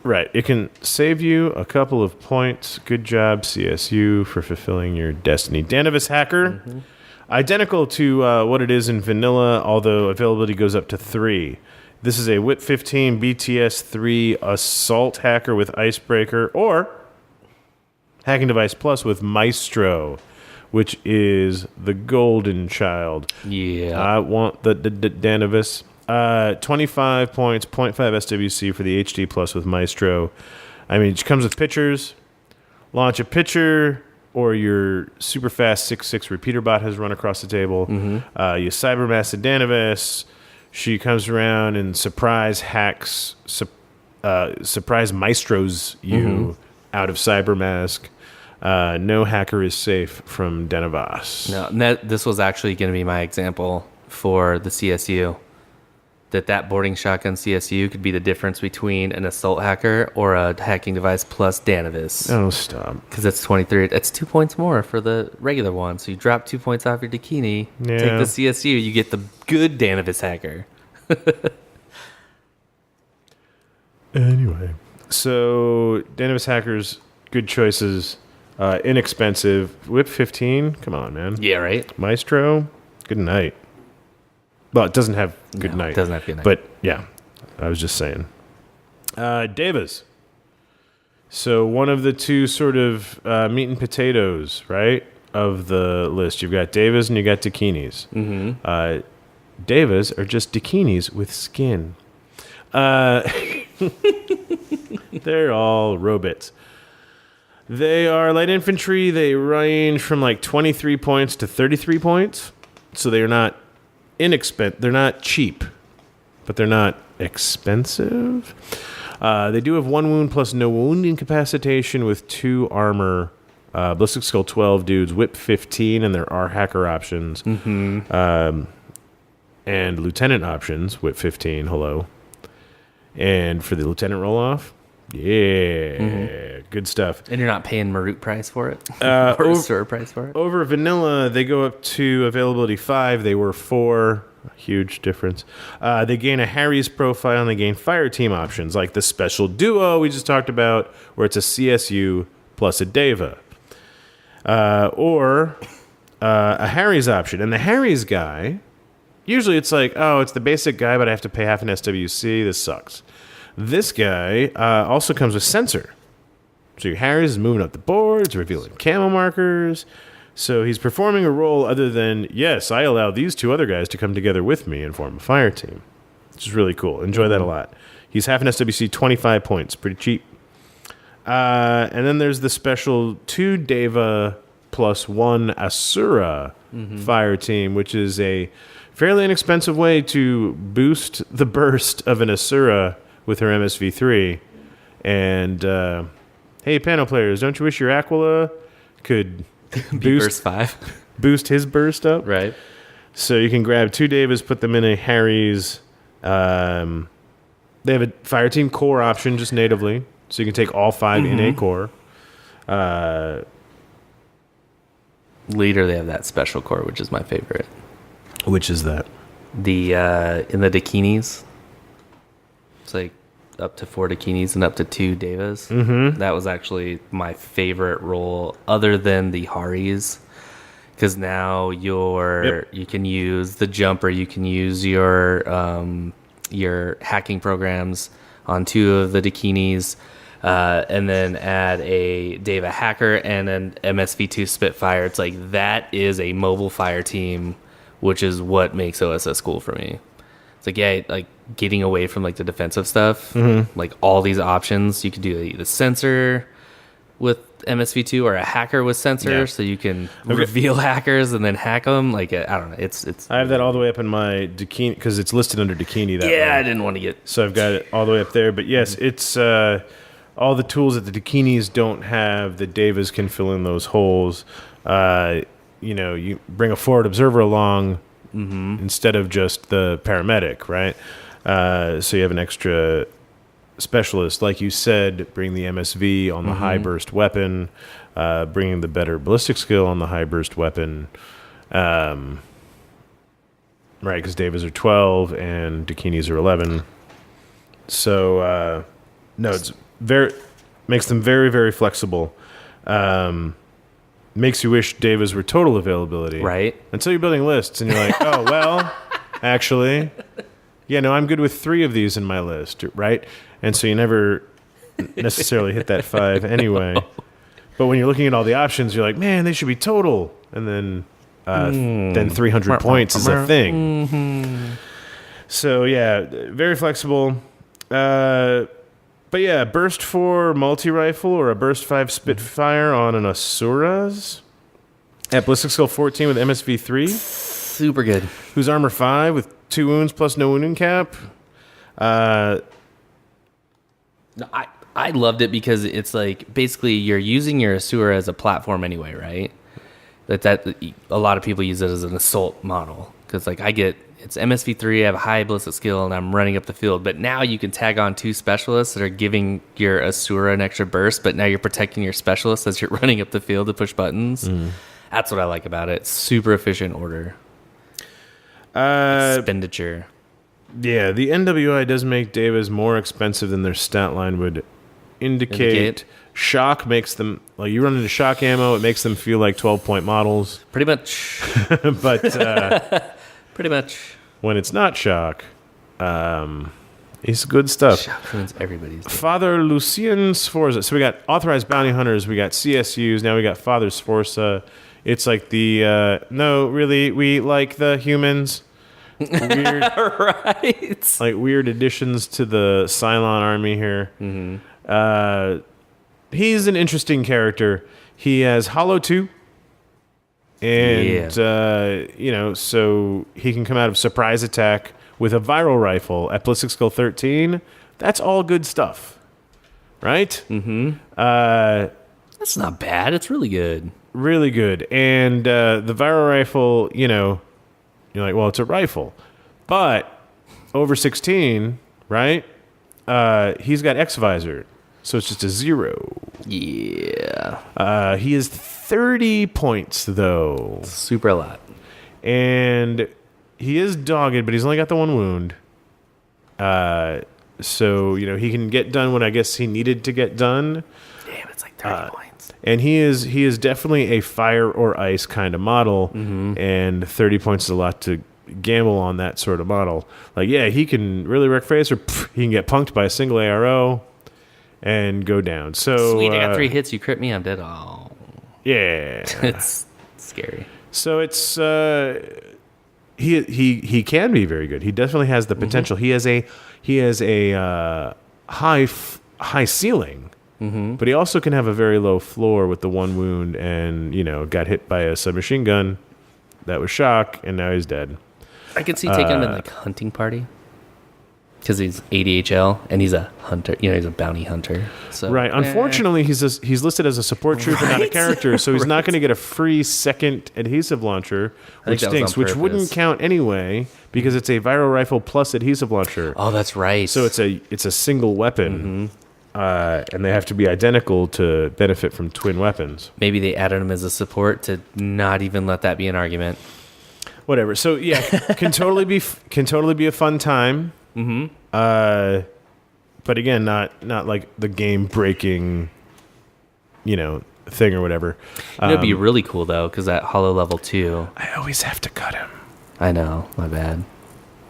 Right. It can save you a couple of points. Good job, CSU, for fulfilling your destiny. Danavis Hacker, identical to what it is in vanilla, although availability goes up to 3. This is a Whip 15 BTS 3 Assault Hacker with Icebreaker, or Hacking Device Plus with Maestro, which is the golden child. Yeah. I want the Danavis. 25 points, 0.5 SWC for the HD Plus with Maestro. I mean, it comes with pitchers. Launch a pitcher, or your super fast 6.6 repeater bot has run across the table. You cybermass the Danavis. She comes around and surprise hacks, surprise maestros you out of cybermask. No hacker is safe from Denavas. No, this was actually going to be my example for the CSU. That boarding shotgun CSU could be the difference between an assault hacker or a hacking device plus Danavis. Oh, stop. Because that's 23. That's 2 points more for the regular one. So you drop 2 points off your Dakini. Yeah. Take the CSU. You get the good Danavis hacker. Anyway. So, Danavis hackers, good choices. Inexpensive. Whip 15. Come on, man. Yeah, right? Maestro. Good night. Well, it doesn't have good night. It doesn't have good night. But yeah, I was just saying. Davis. So one of the two sort of meat and potatoes, right, of the list. You've got Davis and you got Dakinis. Mm-hmm. Davis are just Dakinis with skin. They're all robots. They are light infantry. They range from like 23 points to 33 points. So they are not inexpensive. They're not cheap, but they're not expensive. They do have 1 wound plus no wound incapacitation with 2 armor. Ballistic Skull 12 dudes, Whip 15, and there are hacker options. Mm-hmm. And lieutenant options, Whip 15, hello. And for the lieutenant roll-off, good stuff. And you're not paying Marut price for it? Or Sir price for it? Over vanilla, they go up to availability 5. They were 4. Huge difference. They gain a Harry's profile, and they gain fire team options, like the special duo we just talked about, where it's a CSU plus a Deva. Or a Harry's option. And the Harry's guy, usually it's like, oh, it's the basic guy, but I have to pay half an SWC. This sucks. This guy also comes with sensor. So your Harry's is moving up the board, it's revealing camo markers. So he's performing a role other than, yes, I allow these 2 other guys to come together with me and form a fire team. Which is really cool. Enjoy that a lot. He's half an SWC, 25 points. Pretty cheap. And then there's the special 2 Deva plus 1 Asura fire team, which is a fairly inexpensive way to boost the burst of an Asura with her MSV3. And, hey, panel players, don't you wish your Aquila could Burst 5. boost his burst up? Right. So you can grab 2 Davis, put them in a Harry's. They have a fire team core option just natively. So you can take all 5 in a core. Leader, they have that special core, which is my favorite. Which is that? The in the Dakinis, it's like up to 4 Dakinis and up to 2 Devas. Mm-hmm. That was actually my favorite role, other than the Haris, because now you can use the jumper, you can use your hacking programs on 2 of the Dakinis. And then add a Deva hacker and an MSV2 Spitfire. It's like that is a mobile fire team, which is what makes OSS cool for me. It's like, yeah, like getting away from like the defensive stuff, like all these options. You could do the sensor with MSV2 or a hacker with sensor, so you can reveal hackers and then hack them. Like I don't know, it's. I have that all the way up in my Dakini because it's listed under Dakini. That way. I didn't want to get. So I've got it all the way up there. But yes, it's. All the tools that the Dakinis don't have, the Devas can fill in those holes. You bring a forward observer along instead of just the paramedic, right? So you have an extra specialist. Like you said, bring the MSV on the high burst weapon, bringing the better ballistic skill on the high burst weapon. Right, because Devas are 12 and Dakinis are 11. So, no, it's... makes them very, very flexible. Makes you wish Devas were total availability. Right. Until you're building lists and you're like, oh, well, actually, I'm good with 3 of these in my list, right? And so you never necessarily hit that 5 anyway. No. But when you're looking at all the options, you're like, man, they should be total. And then 300 points is a thing. Mm-hmm. So, yeah, very flexible. But yeah, burst 4 multi-rifle or a burst 5 Spitfire on an Asuras at Ballistic Skill 14 with MSV3. Super good. Who's armor 5 with 2 wounds plus no wounding cap. I loved it because it's like basically you're using your Asura as a platform anyway, right? That a lot of people use it as an assault model because like it's MSV3, I have a high ballistic skill, and I'm running up the field. But now you can tag on 2 specialists that are giving your Asura an extra burst, but now you're protecting your specialists as you're running up the field to push buttons. That's what I like about it. Super efficient order. Expenditure. Yeah, the NWI does make Devas more expensive than their stat line would indicate. Shock makes them like you run into shock ammo. It makes them feel like 12-point models. Pretty much. But Pretty much. when it's not shock, it's good stuff. Shock ruins everybody's day. Father Lucien Sforza. So we got authorized bounty hunters. We got CSUs. Now we got Father Sforza. It's like the no, really, we like the humans. Weird, Right. like weird additions to the Cylon army here. He's an interesting character. He has Hollow 2. And, so he can come out of surprise attack with a viral rifle at ballistic skill 13. That's all good stuff. Right? That's not bad. It's really good. Really good. And the viral rifle, you're like, well, it's a rifle. But over 16, right? He's got X-Visor. So it's just a 0. Yeah. He is 30 points, though. Super a lot. And he is dogged, but he's only got the 1 wound. So, he can get done what I guess he needed to get done. Damn, it's like 30 points. And he is definitely a fire or ice kind of model. And 30 points is a lot to gamble on that sort of model. Like, yeah, he can really wreck face, or he can get punked by a single ARO and go down. So Sweet, I got 3 hits. You crit me, I'm dead. Oh. Yeah. It's scary. So it's he can be very good. He definitely has the potential. He has a high ceiling, but he also can have a very low floor with the 1 wound, and got hit by a submachine gun that was shock, and now he's dead. I could see taking him in like hunting party because he's ADHL and he's a hunter. He's a bounty hunter. So Right. Unfortunately, he's listed as a support trooper, not a character, so he's not going to get a free second adhesive launcher, which think that was stinks, on which wouldn't purpose. count anyway because it's a viral rifle plus adhesive launcher. Oh, that's right. So it's a single weapon, and they have to be identical to benefit from twin weapons. Maybe they added him as a support to not even let that be an argument. Whatever. So yeah, can totally be a fun time. But again, not like the game breaking, thing or whatever. It'd be really cool though, because at Hollow level 2, I always have to cut him I know, my bad.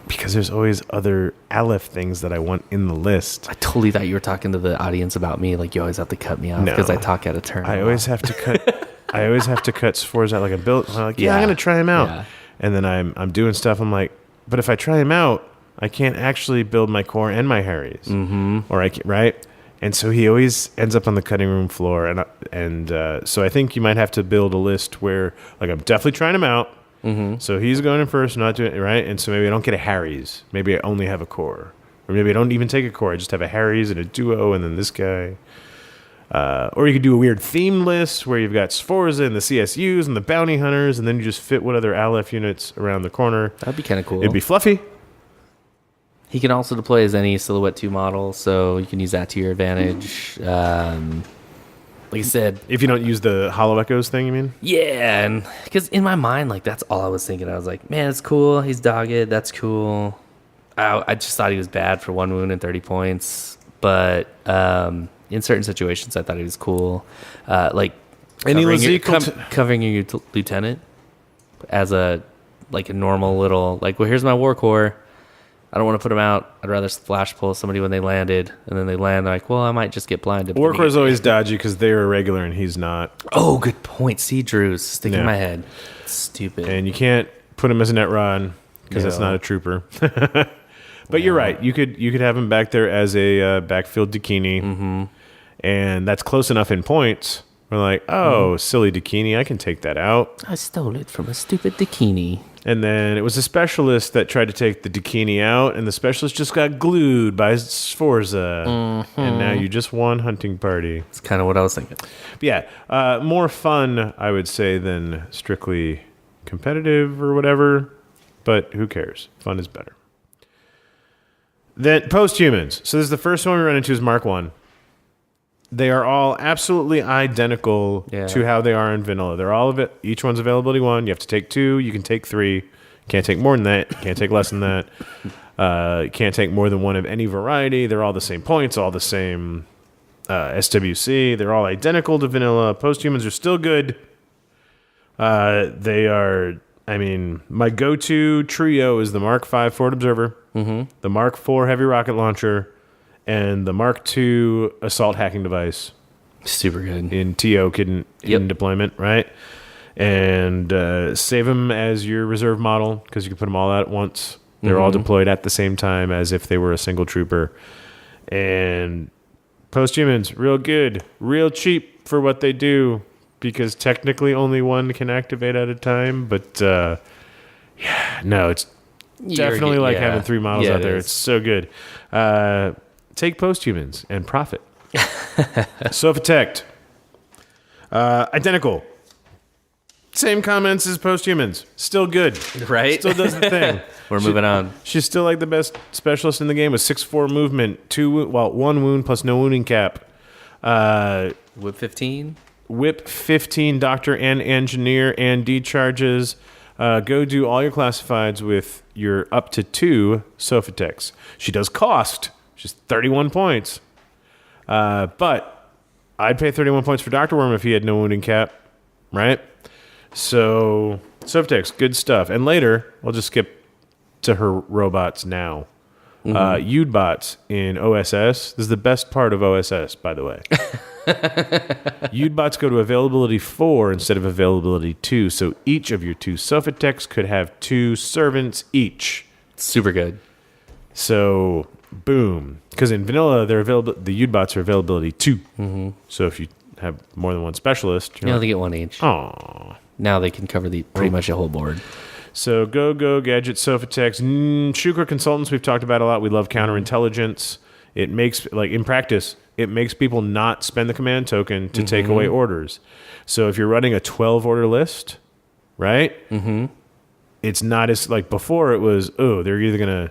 because there's always other Aleph things that I want in the list. I totally thought you were talking to the audience about me. Like you always have to cut me off No. because I talk out of turn. I always have to cut. I always have to cut Sforza out like a build. I'm like, yeah, I'm Yeah. gonna try him out, Yeah. and then I'm doing stuff. I'm like, but if I try him out, I can't actually build my core and my Harrys, or I can, right? And so he always ends up on the cutting room floor, and so I think you might have to build a list where like I'm definitely trying him out. So he's going in first, not doing it right, and so maybe I don't get a Harry's. Maybe I only have a core, or maybe I don't even take a core. I just have a Harry's and a duo, and then this guy. Or you could do a weird theme list where you've got Sforza and the CSUs and the bounty hunters, and then you just fit what other Aleph units around the corner. That'd be kind of cool. It'd be fluffy. He can also deploy as any Silhouette 2 model, so you can use that to your advantage. Like I said, If you don't use the Hollow Echoes thing, you mean? yeah, and because in my mind, like that's all I was thinking. I was like, man, it's cool. He's dogged. That's cool. I just thought he was bad for 1 wound and 30 points, but in certain situations, I thought he was cool. Like And he covering was your, equal to- covering your lieutenant as a normal little like. Well, here's my war core. I don't want to put them out. I'd rather flash pull somebody when they landed, and then they land. They're like, well, I might just get blinded. Warcore's always dodgy because they're irregular and he's not. Oh, good point. See, Drew's sticking in Yeah. my head. Stupid. And you can't put him as a net rod because that's No. not a trooper. But you're right. You could have him back there as a backfield Dakini, and that's close enough in points. We're like, oh, silly Dakini, I can take that out. I stole it from a stupid Dakini. And then it was a specialist that tried to take the Dakini out, and the specialist just got glued by Sforza. And now you just won hunting party. That's kind of what I was thinking. But yeah, more fun, I would say, than strictly competitive or whatever. But who cares? Fun is better. Then post-humans. So this is the first one we run into is Mark 1. They are all absolutely identical to how they are in vanilla. They're all of it. Each one's availability 1. You have to take 2. You can take 3. Can't take more than that. Can't take less than that. Can't take more than 1 of any variety. They're all the same points, all the same SWC. They're all identical to vanilla. Posthumans are still good. They are, I mean, my go-to trio is the Mark V Forward Observer, the Mark IV Heavy Rocket Launcher, and the Mark II Assault Hacking Device. Super good. In TO in deployment, right? And save them as your reserve model because you can put them all out at once. They're all deployed at the same time as if they were a single trooper. And posthumans, real good, real cheap for what they do because technically only one can activate at a time. But it's definitely like having 3 models out there. It's so good. Take posthumans and profit. Sophatect. Identical. Same comments as posthumans. Still good. Right? Still does the thing. We're moving on. She's still like the best specialist in the game with 6'4" movement, 1 wound plus no wounding cap. Whip 15? Whip 15, doctor and engineer and decharges. Go do all your classifieds with your up to 2 Sophatecs. She does cost. She's 31 points. But I'd pay 31 points for Dr. Worm if he had no wounding cap, right? So, Sophatecs, good stuff. And later, I'll just skip to her robots now. Udbots in OSS. This is the best part of OSS, by the way. Udbots go to availability 4 instead of availability 2. So each of your 2 Sophatecs could have 2 servants each. Super good. So, boom. Because in vanilla, the Udbots are availability 2. So if you have more than one specialist, they get 1 each. Aww. Now they can cover pretty much the whole board. So go gadget Sophatecs. Shukra consultants we've talked about a lot. We love counterintelligence. It makes, like in practice, it makes people not spend the command token to take away orders. So if you're running a 12 order list, right? It's not as like before. It was they're either gonna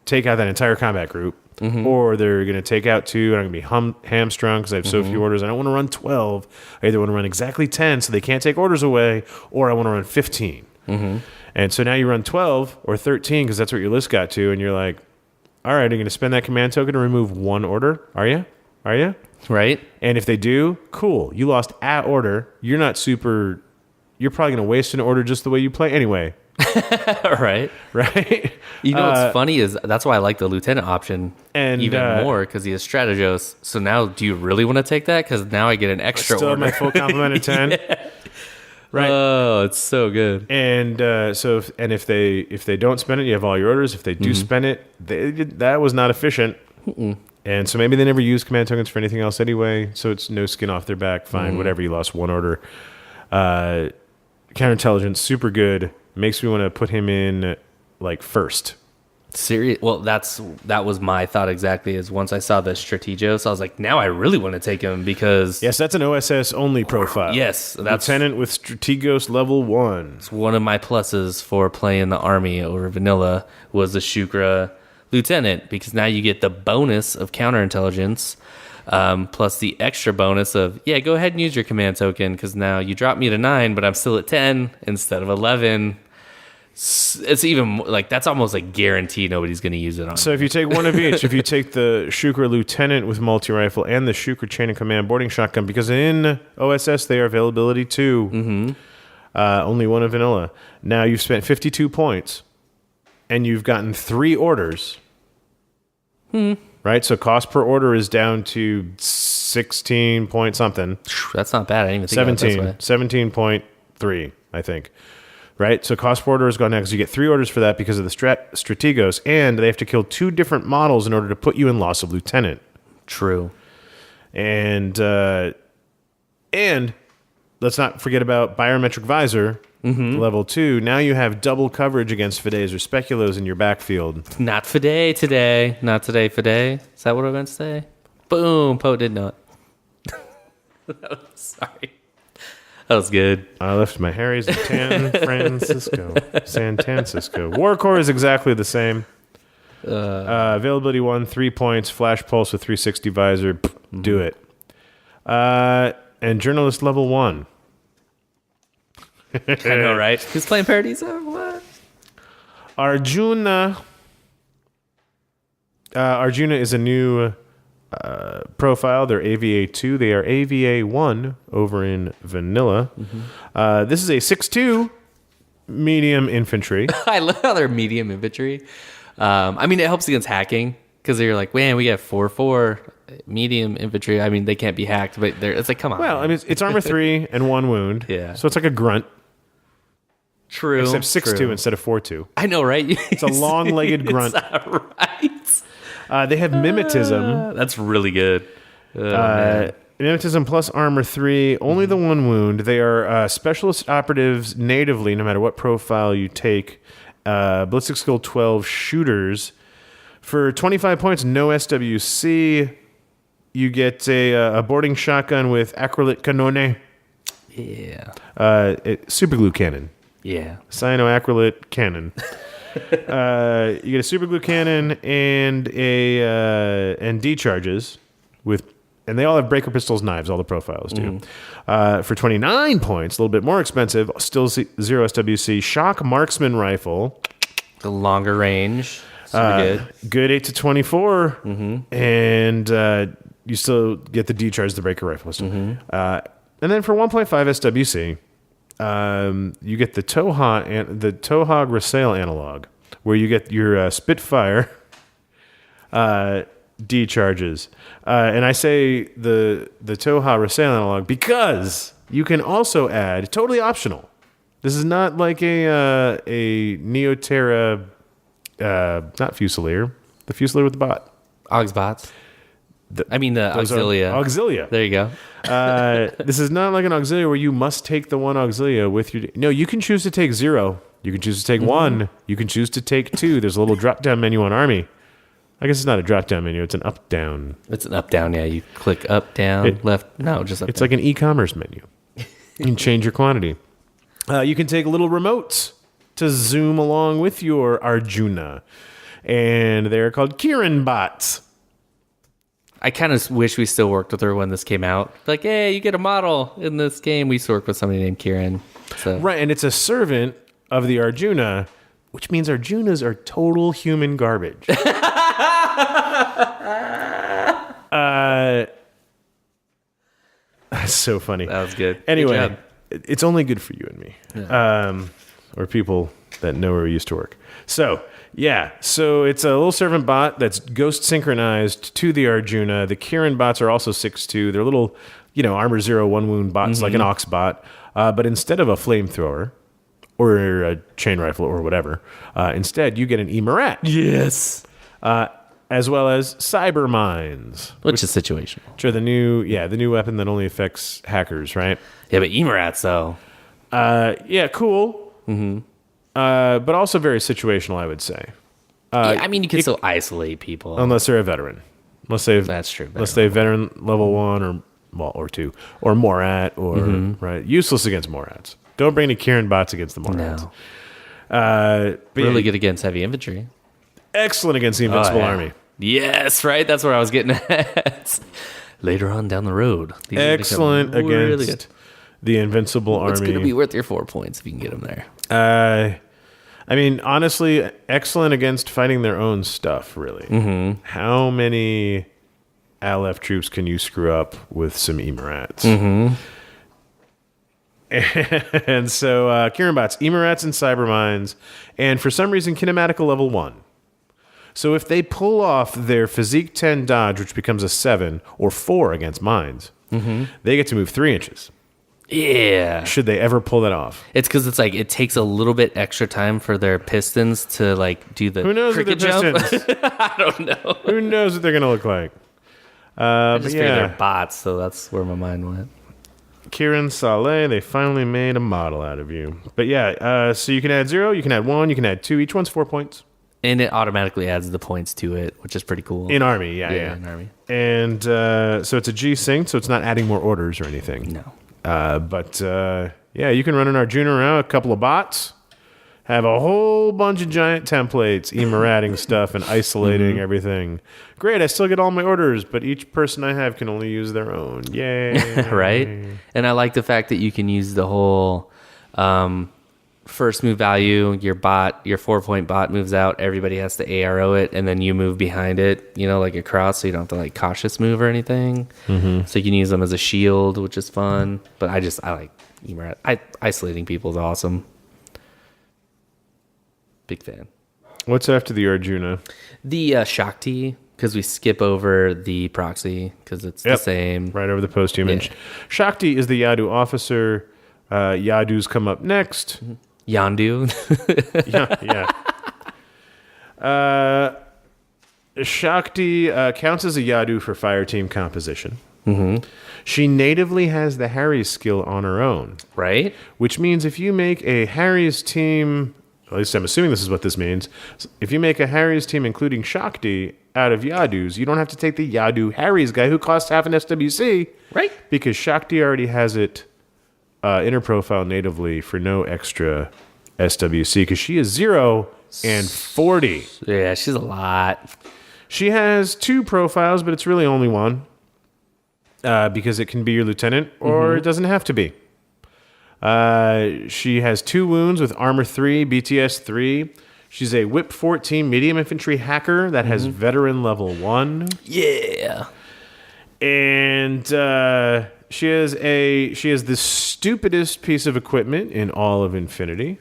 take out that entire combat group, or they're going to take out 2, and I'm going to be hamstrung because I have so few orders. I don't want to run 12. I either want to run exactly 10 so they can't take orders away, or I want to run 15. And so now you run 12 or 13 because that's what your list got to, and you're like, all right, are you going to spend that command token to remove 1 order? Are you? Right. And if they do, cool. You lost at order. You're not super... You're probably going to waste an order just the way you play anyway. Right. You know what's funny is that's why I like the lieutenant option even more because he has strategos. So now, do you really want to take that? Because now I get an extra still order. Have my full complement of 10. Right. Oh, it's so good. And if they don't spend it, you have all your orders. If they do spend it, that was not efficient. And so maybe they never use command tokens for anything else anyway. So it's no skin off their back. Fine, whatever. You lost 1 order. Counterintelligence, super good. Makes me want to put him in like first. Serious? Well, that was my thought exactly. Is once I saw the Strategos, I was like, now I really want to take him because yes, that's an OSS only profile. Yes, that's Lieutenant with Strategos level 1. It's one of my pluses for playing the army over vanilla was the Shukra Lieutenant because now you get the bonus of counterintelligence. Plus the extra bonus of, go ahead and use your command token because now you drop me to 9, but I'm still at 10 instead of 11. It's even like that's almost like guaranteed nobody's going to use it on. So if you take one of each, if you take the Shukra Lieutenant with multi-rifle and the Shukra Chain of Command boarding shotgun, because in OSS they are availability 2, only 1 of vanilla. Now you've spent 52 points and you've gotten 3 orders. Right, so cost per order is down to 16 point something. That's not bad. I didn't even think about it this way. 17.3, I think. Right, so cost per order has gone down because you get 3 orders for that because of the Strategos, and they have to kill 2 different models in order to put you in loss of lieutenant. True. And let's not forget about biometric visor. Level 2. Now you have double coverage against Fides or Speculos in your backfield. Not Fide today. Not today, Fide. Is that what I meant to say? Boom. Poe did not. Sorry. That was good. I left my Harry's in San Francisco. Warcore is exactly the same. Availability 1, 3 points. Flash pulse with 360 visor. Do it. And journalist level 1. I know, right? Who's playing Paradiso? What? Arjuna. Arjuna is a new profile. They're AVA2. They are AVA1 over in vanilla. This is a 6'2 medium infantry. I love how they're medium infantry. I mean, it helps against hacking because you're like, man, we got 4/4 medium infantry. I mean, they can't be hacked, but it's like, come on. Well, I mean, it's armor 3 and 1 wound. Yeah. So it's like a grunt, True. except 6'2 true. instead of 4'2. I know, right? It's a long-legged grunt. Right. They have mimetism. That's really good. Man. Mimetism plus armor 3, only the 1 wound. They are specialist operatives natively, no matter what profile you take. Ballistic skill 12 shooters. For 25 points, no SWC. You get a boarding shotgun with acrylate canone. Yeah. Super glue cannon. Yeah. Cyanoacrylate cannon. You get a super glue cannon and and D charges and they all have breaker pistols, knives, all the profiles do. For 29 points, a little bit more expensive, still 0 SWC, shock marksman rifle. The longer range. Super good. Good 8 to 24. And you still get the D charge, the breaker rifle. And then for 1.5 SWC, you get the Toha and the Toha Rasail analog, where you get your Spitfire D charges. And I say the Toha Rasail analog because you can also add, totally optional. This is not like a Neoterra, not Fusilier, the Fusilier with the bot. Augsbots. The Auxilia. Auxilia. There you go. This is not like an Auxilia where you must take the one Auxilia with your... No, you can choose to take 0. You can choose to take 1. You can choose to take 2. There's a little drop-down menu on Army. I guess it's not a drop-down menu. It's an up-down. It's an up-down, yeah. You click up, down, left. No, just up, It's down. like an e-commerce menu. You can change your quantity. You can take little remotes to zoom along with your Arjuna. And they're called Kirin bots. I kind of wish we still worked with her when this came out. Like, hey, you get a model in this game. We used to work with somebody named Kieran. So. Right, and it's a servant of the Arjuna, which means Arjunas are total human garbage. That's so funny. That was good. Anyway, Good job. it's only good for you and me, or people that know where we used to work. So, yeah. So it's a little servant bot that's ghost synchronized to the Arjuna. The Kirin bots are also 6'2". They're little, armor 0, 1 wound bots, like an Ox bot. But instead of a flamethrower or a chain rifle or whatever, instead you get an Emerat. Yes. As well as cyber mines. Which is situational. Which are the new weapon that only affects hackers, right? Yeah, but Emerats, though. Yeah, cool. But also very situational, I would say. Yeah, I mean, you can still isolate people. Unless they're a veteran. That's true. Unless they're veteran level 1 or 2. Or Morat, right? Useless against Morats. Don't bring any Kirin bots against the Morats. No. Really good against heavy infantry. Excellent against the Invincible Army. Yes, right? That's where I was getting at. Later on down the road. Excellent against the Invincible Army. It's going to be worth your 4 points if you can get them there. I mean, honestly, excellent against fighting their own stuff, really. How many Aleph troops can you screw up with some Emerats? And so, Kirin bots, Emerats and cyber mines, and for some reason, kinematical level 1. So if they pull off their physique 10 dodge, which becomes a 7 or 4 against mines, they get to move 3 inches. Yeah. Should they ever pull that off? It's because it's like it takes a little bit extra time for their pistons to like do the Who knows what their cricket jump. pistons? I don't know. Who knows what they're going to look like? I just figured they're bots, so that's where my mind went. Kirin Saleh, they finally made a model out of you. But yeah, so you can add 0, you can add 1, you can add 2. Each one's 4 points. And it automatically adds the points to it, which is pretty cool. In Army, yeah. In Army. And so it's a G-Sync, so it's not adding more orders or anything. No. But you can run an Arjuna around, a couple of bots, have a whole bunch of giant templates, emerating stuff and isolating everything. Great, I still get all my orders, but each person I have can only use their own. Yay. Right? And I like the fact that you can use the whole first move value, your 4-point bot moves out, everybody has to ARO it, and then you move behind it, like across, so you don't have to like cautious move or anything. So you can use them as a shield, which is fun. But I like Emerat. Isolating people is awesome. Big fan. What's after the Arjuna? The Shakti, because we skip over the proxy, because it's the same. Right over the post-human. Yeah. Shakti is the Yadu officer. Yadus come up next. Yandu. yeah. Shakti counts as a Yadu for fire team composition. She natively has the Harry's skill on her own. Right. Which means if you make a Harry's team, at least I'm assuming this is what this means, if you make a Harry's team including Shakti out of Yadus, you don't have to take the Yadu Harry's guy who costs half an SWC. Right. Because Shakti already has it in her profile natively for no extra SWC because she is 0 and 40. Yeah, she's a lot. She has 2 profiles, but it's really only one because it can be your lieutenant or it doesn't have to be. She has 2 wounds with armor 3, BTS 3. She's a whip 14 medium infantry hacker that has veteran level 1. Yeah. And she has the stupidest piece of equipment in all of Infinity.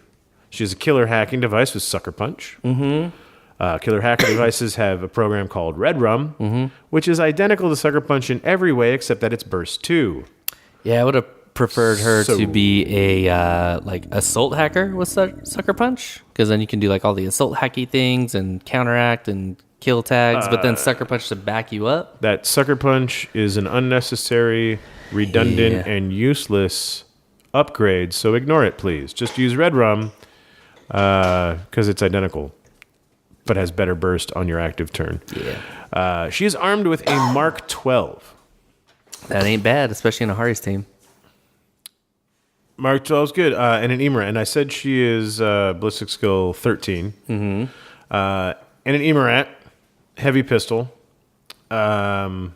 She has a killer hacking device with Sucker Punch. Killer hacker devices have a program called Red Rum, which is identical to Sucker Punch in every way except that it's burst 2. Yeah, I would have preferred her to be a like assault hacker with Sucker Punch, because then you can do like all the assault hacky things and counteract and kill tags, but then Sucker Punch to back you up. That Sucker Punch is an unnecessary, redundant, and useless upgrade, so ignore it, please. Just use Red Rum, because it's identical, but has better burst on your active turn. Yeah. She is armed with a Mark 12. That ain't bad, especially in a Hari's team. Mark 12 is good, and an Emira, and I said she is ballistic skill 13. And an Emirat. Heavy pistol. So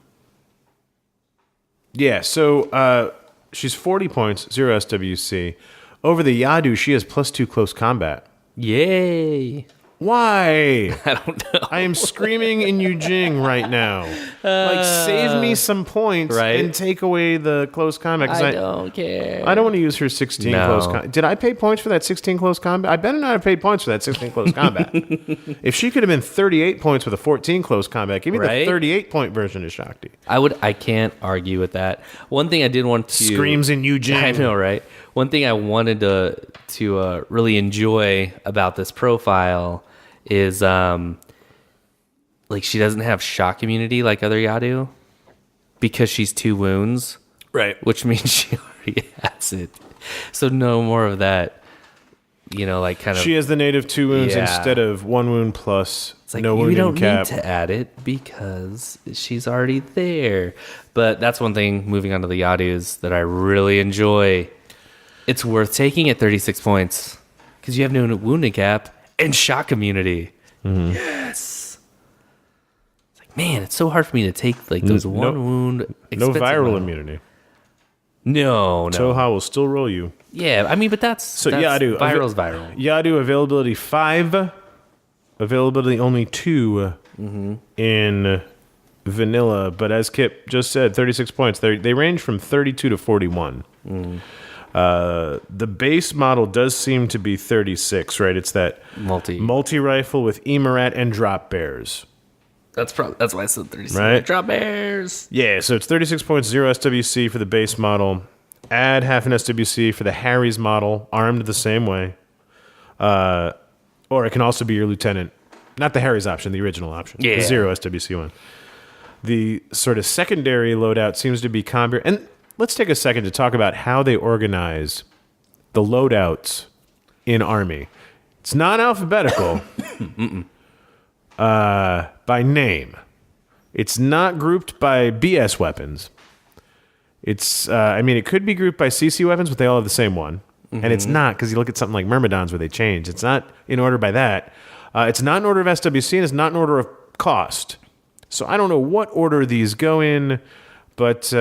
she's 40 points, 0 SWC. Over the Yadu, she has +2 close combat. Yay. Why? I don't know. I am screaming in Eugene right now. Save me some points and take away the close combat. I don't care. I don't want to use her 16 close combat. Did I pay points for that 16 close combat? I better not have paid points for that 16 close combat. If she could have been 38 points with a 14 close combat, give me the 38-point version of Shakti. I can't argue with that. One thing I did want to... Screams in Eugene. I know, right? One thing I wanted to really enjoy about this profile is she doesn't have shock immunity like other Yadu because she's 2 wounds, right? Which means she already has it. So no more of that. She has the native 2 wounds instead of 1 wound plus it's like, no wound don't cap. Need to add it because she's already there. But that's one thing. Moving on to the Yadus that I really enjoy. It's worth taking at 36 points because you have no wounding cap and shock immunity. Yes. It's like, man, it's so hard for me to take those wound. No viral immunity. No. Toha will still roll you. Yeah, I mean, but that's Yadu. Viral's viral. Yadu availability 5. Availability only 2 in vanilla. But as Kip just said, 36 points. They range from 32 to 41. The base model does seem to be 36, right? It's that multi-rifle with Emirat and drop bears. That's why I said 36. Right? Drop bears. Yeah, so it's 36 points, 0 SWC for the base model. Add half an SWC for the Harry's model, armed the same way. Or it can also be your lieutenant. Not the Harry's option, the original option. Yeah. The 0 SWC one. The sort of secondary loadout seems to be combat. And let's take a second to talk about how they organize the loadouts in Army. It's not alphabetical by name. It's not grouped by BS weapons. It's, it could be grouped by CC weapons, but they all have the same one. And it's not, because you look at something like Myrmidons where they change. It's not in order by that. It's not in order of SWC, and it's not in order of cost. So I don't know what order these go in, but...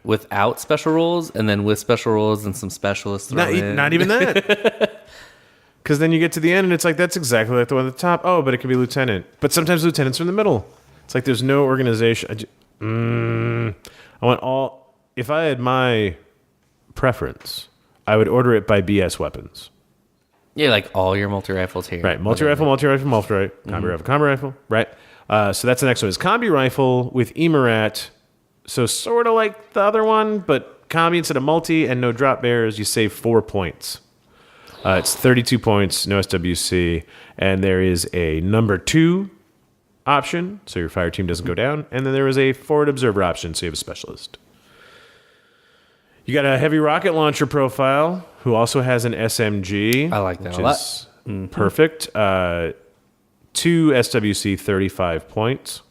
without special rules, and then with special rules and some specialists thrown in. Not even that. Because then you get to the end and it's like, that's exactly like the one at the top. Oh, but it can be lieutenant. But sometimes lieutenants are in the middle. It's like there's no organization. I want all... If I had my preference, I would order it by BS weapons. Yeah, like all your multi-rifles here. Right, multi-rifle, combi rifle, right? So that's the next one. Is combi rifle with Emarat. So sort of like the other one, but combi instead of multi and no drop bears, you save 4 points. It's 32 points, no SWC, and there is a number 2 option, so your fire team doesn't go down, and then there is a forward observer option, so you have a specialist. You got a heavy rocket launcher profile, who also has an SMG. I like that which a lot. Is perfect. 2 SWC, 35 points.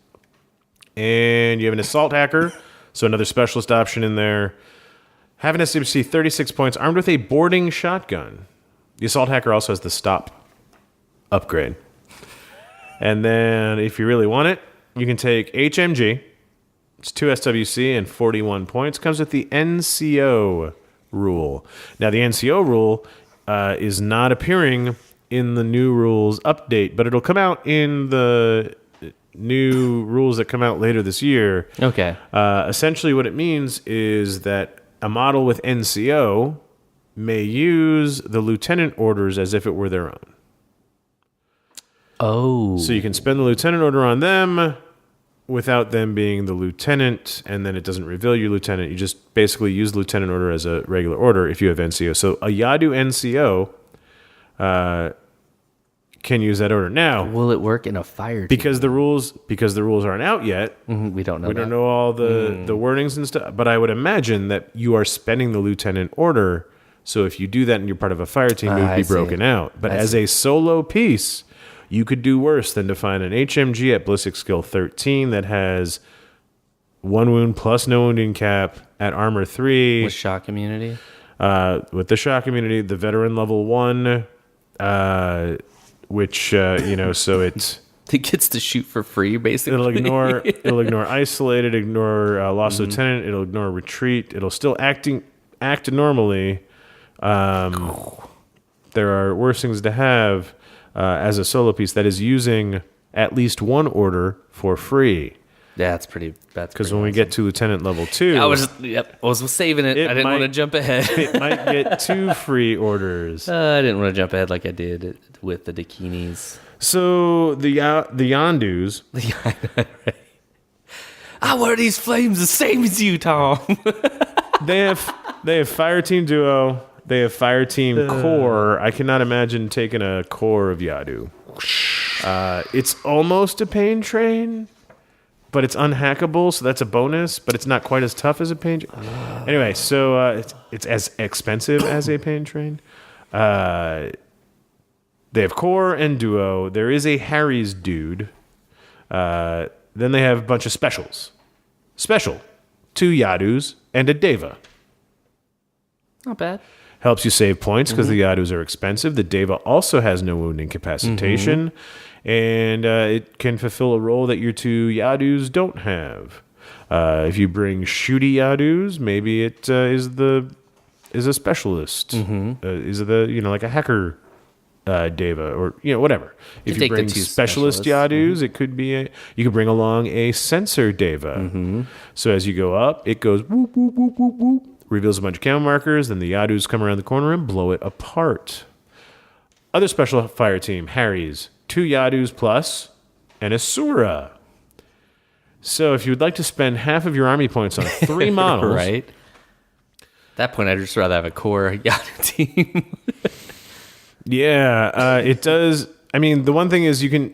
And you have an assault hacker, so another specialist option in there. Have an SWC, 36 points, armed with a boarding shotgun. The assault hacker also has the stop upgrade. And then, if you really want it, you can take HMG. It's 2 SWC and 41 points. Comes with the NCO rule. Now, the NCO rule is not appearing in the new rules update, but it'll come out in the new rules that come out later this year. Okay. Essentially, what it means is that a model with NCO may use the lieutenant orders as if it were their own. Oh. So you can spend the lieutenant order on them without them being the lieutenant, and then it doesn't reveal your lieutenant. You just basically use the lieutenant order as a regular order if you have NCO. So a Yadu NCO can use that order. Now, will it work in a fire team? Because the rules aren't out yet. We don't know. We don't know all the wordings and stuff. But I would imagine that you are spending the lieutenant order. So if you do that and you're part of a fire team, it would be broken out. But as a solo piece, you could do worse than to find an HMG at ballistic skill 13 that has 1 wound plus no wounding cap at armor 3. With shock immunity? With the shock immunity, the veteran level 1, which, so it's... It gets to shoot for free, basically. It'll ignore isolated, ignore lost lieutenant, it'll ignore retreat, it'll still act normally. There are worse things to have as a solo piece that is using at least one order for free. That's pretty. Because when we get to lieutenant level 2, I was saving it. I didn't want to jump ahead. It might get 2 free orders. I didn't want to jump ahead like I did with the Dakinis. So the Yandus. Right. I wear these flames the same as you, Tom. they have fire team duo. They have fire team core. I cannot imagine taking a core of Yadu. It's almost a pain train, but it's unhackable, so that's a bonus. But it's not quite as tough as a pain train. Anyway, so it's as expensive as a pain train. They have core and duo. There is a Harry's dude. Then they have a bunch of specials. Special, 2 Yadus and a Deva. Not bad. Helps you save points because the Yadus are expensive. The Deva also has no wound incapacitation, and it can fulfill a role that your 2 Yadus don't have. If you bring shooty Yadus, maybe it is a specialist. Is like a hacker Deva or whatever. If you bring specialist Yadus, it could be you could bring along a sensor Deva. So as you go up, it goes whoop whoop whoop whoop whoop. Reveals a bunch of camo markers, then the Yadus come around the corner and blow it apart. Other special fire team, Harry's, 2 Yadus plus, and a Sura. So if you would like to spend half of your army points on 3 models... Right. At that point, I'd just rather have a core Yadu team. Yeah, it does... I mean, the one thing is you can...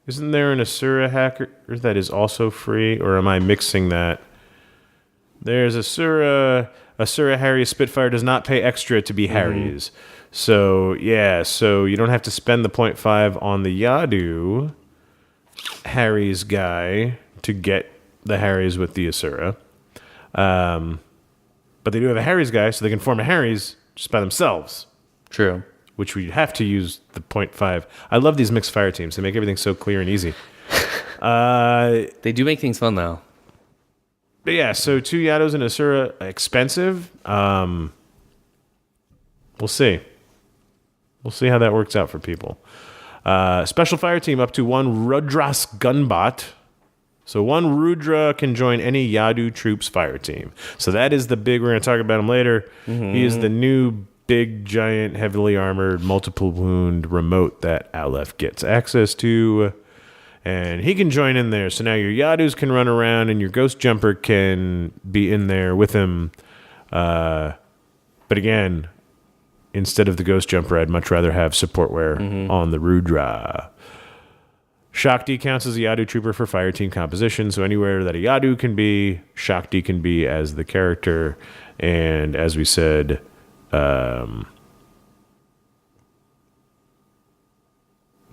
Isn't there an Asura hacker that is also free, or am I mixing that? There's Asura Harry Spitfire does not pay extra to be Harry's. So, so you don't have to spend the 0.5 on the Yadu Harry's guy to get the Harry's with the Asura. But they do have a Harry's guy, so they can form a Harry's just by themselves. True. Which we have to use the 0.5. I love these mixed fire teams. They make everything so clear and easy. They do make things fun, though. But yeah, so 2 Yados and Asura, expensive. We'll see. We'll see how that works out for people. Special fire team up to 1 Rudras Gunbot. So 1 Rudra can join any Yadu troops fire team. So that is the big, we're going to talk about him later. He is the new big, giant, heavily armored, multiple wound remote that Aleph gets access to. And he can join in there. So now your Yadus can run around and your Ghost Jumper can be in there with him. But again, instead of the Ghost Jumper, I'd much rather have support wear on the Rudra. Shakti counts as a Yadu trooper for fire team composition, so anywhere that a Yadu can be, Shakti can be as the character. And as we said,